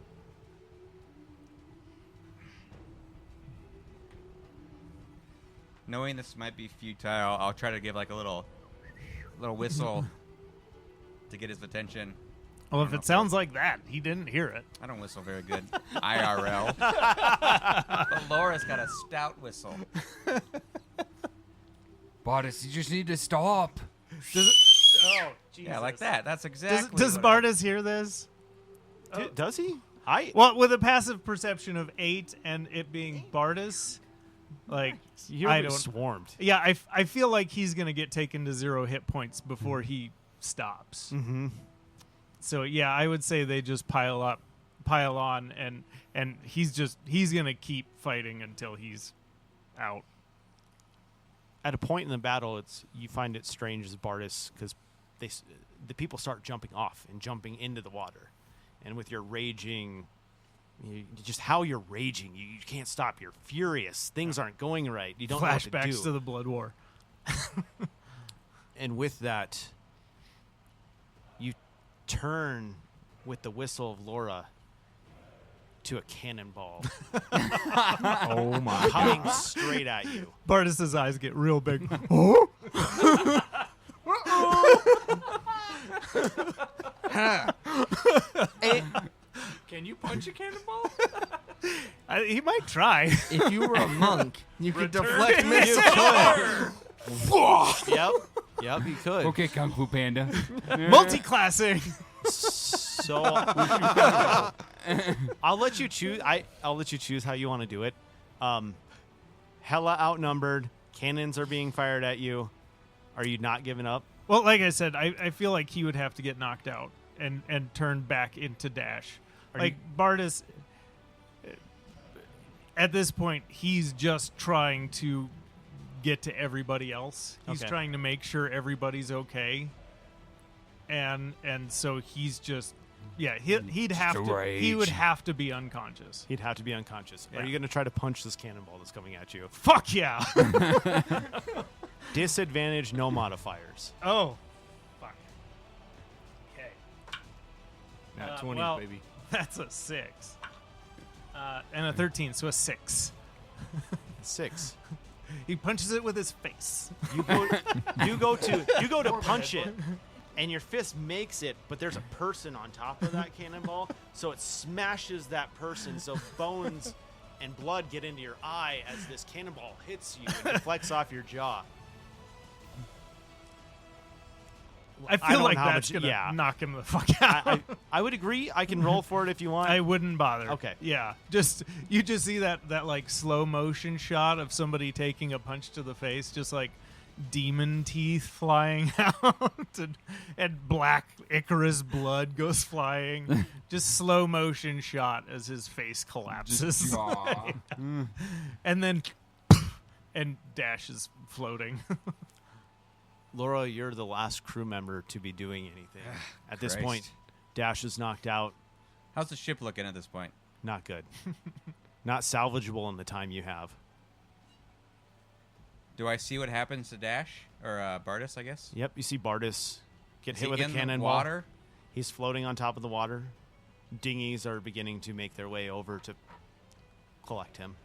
Knowing this might be futile, I'll try to give like a little whistle to get his attention. Well, if it sounds like that, he didn't hear it. I don't whistle very good IRL. But Laura's got a stout whistle. Bardis, you just need to stop. Does it? Oh, Jesus. Yeah, like that. That's exactly. Does what I- Bardis hear this? Does he? Well, with a passive perception of 8 and it being Bardis, like You're I don't. swarmed. Yeah, I feel like he's gonna get taken to 0 hit points before he stops. Mm-hmm. So yeah, I would say they just pile on, and he's gonna keep fighting until he's out. At a point in the battle, you find it strange as Bardis because the people start jumping off and jumping into the water, and with your raging, just how you're raging, you can't stop. You're furious. Things aren't going right. You don't know what to do. Flashbacks to the Blood War. And with that, you turn with the whistle of Laura, to a cannonball Oh my. coming straight at you. Bartis's eyes get real big. Can you punch a cannonball? He might try. If you were a monk, you could deflect You missiles. could. Yep, you could. Okay, Kung Fu Panda. Multi-classing. So I'll let you choose. I'll let you choose how you want to do it. Hella outnumbered. Cannons are being fired at you. Are you not giving up? Well, like I said, I feel like he would have to get knocked out and turn back into Dash. Like Bartis, at this point, he's just trying to get to everybody else. He's Okay. trying to make sure everybody's okay. And so he's just, yeah, he'd have to. He would rage. have to be unconscious. He'd have to be unconscious. Yeah. Are you going to try to punch this cannonball that's coming at you? Fuck yeah! Disadvantage, no modifiers. Oh, fuck. Okay. Not 20, well, baby. That's a 6. And a 13, so a 6. 6. He punches it with his face. You go to punch it, and your fist makes it, but there's a person on top of that cannonball, so it smashes that person. So bones and blood get into your eye as this cannonball hits you and deflects off your jaw. I I feel don't like know how that's much- gonna yeah. knock him the fuck out. I would agree. I can roll for it if you want. I wouldn't bother. Okay. Yeah. You just see that like slow motion shot of somebody taking a punch to the face, just like demon teeth flying out and black Icarus blood goes flying. Just slow motion shot as his face collapses. And then and Dash is floating. Laura, you're the last crew member to be doing anything. At this Christ. point, Dash is knocked out. How's the ship looking at this point? Not good. Not salvageable in the time you have. Do I see what happens to Dash or Bartis? I guess. Yep, you see Bartis get Is hit he with a in the cannonball. water? He's floating on top of the water. Dinghies are beginning to make their way over to collect him.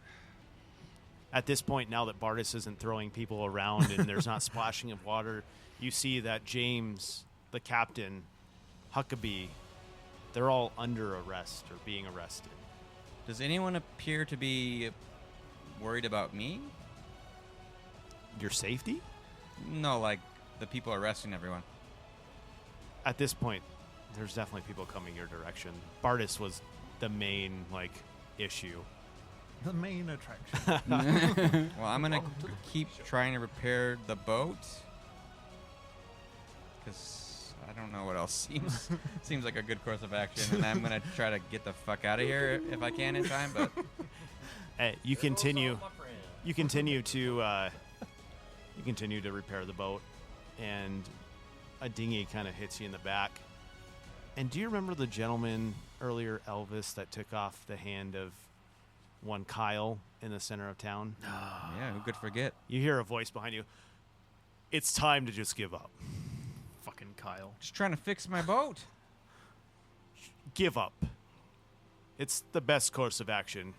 At this point, now that Bartis isn't throwing people around and there's not splashing of water, you see that James, the captain, Huckabee, they're all under arrest or being arrested. Does anyone appear to be worried about me? Your safety? No, like the people arresting everyone. At this point, there's definitely people coming your direction. Bartis was the main, issue. The main attraction. Well, I'm gonna keep trying to repair the boat because I don't know what else seems like a good course of action, and I'm gonna try to get the fuck out of here if I can in time. But You continue to repair the boat, and a dinghy kind of hits you in the back. And do you remember the gentleman earlier, Elvis, that took off the hand of one Kyle in the center of town? yeah, who could forget? You hear a voice behind you. It's time to just give up. Fucking Kyle. Just trying to fix my boat. Give up. It's the best course of action.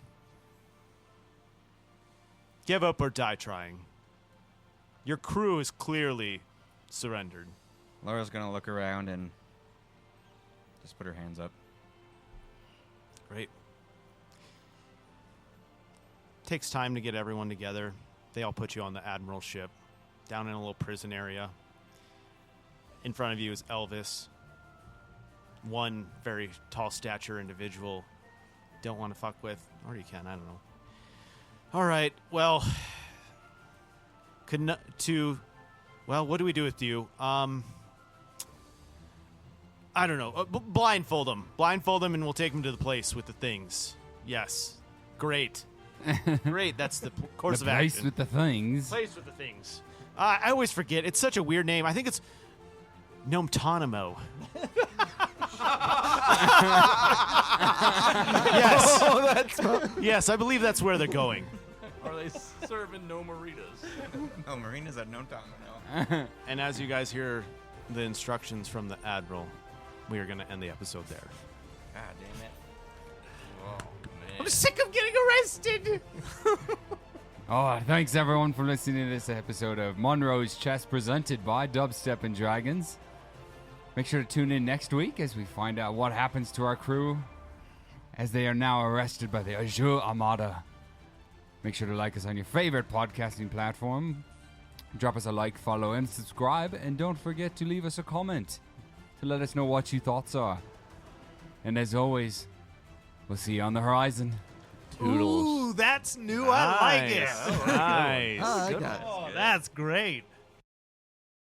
Give up or die trying. Your crew is clearly surrendered. Laura's gonna look around and just put her hands up. Great. Takes time to get everyone together. They all put you on the Admiral ship, down in a little prison area. In front of you is Elvis. One very tall stature individual. Don't want to fuck with, or you can, I don't know. All right, well, what do we do with you? I don't know. Blindfold them. Blindfold them, and we'll take them to the place with the things. Yes. Great. Great. That's the course The of place action. with the things. Place with the things. I always forget. It's such a weird name. I think it's Gnometonimo. Yes. Yes, I believe that's where they're going. Are they serving no maritas? Oh, Marina's at no time now. And as you guys hear the instructions from the Admiral, we are going to end the episode there. God damn it. Whoa. I'm sick of getting arrested. Oh, thanks everyone for listening to this episode of Monroe's Chess presented by Dubstep and Dragons. Make sure to tune in next week as we find out what happens to our crew as they are now arrested by the Azure Armada. Make sure to like us on your favorite podcasting platform. Drop us a like, follow, and subscribe. And don't forget to leave us a comment to let us know what your thoughts are. And as always, we'll see you on the horizon. Toodles. Ooh, that's new. I like it. Nice. Oh, I Good got it. one. Oh, that's great.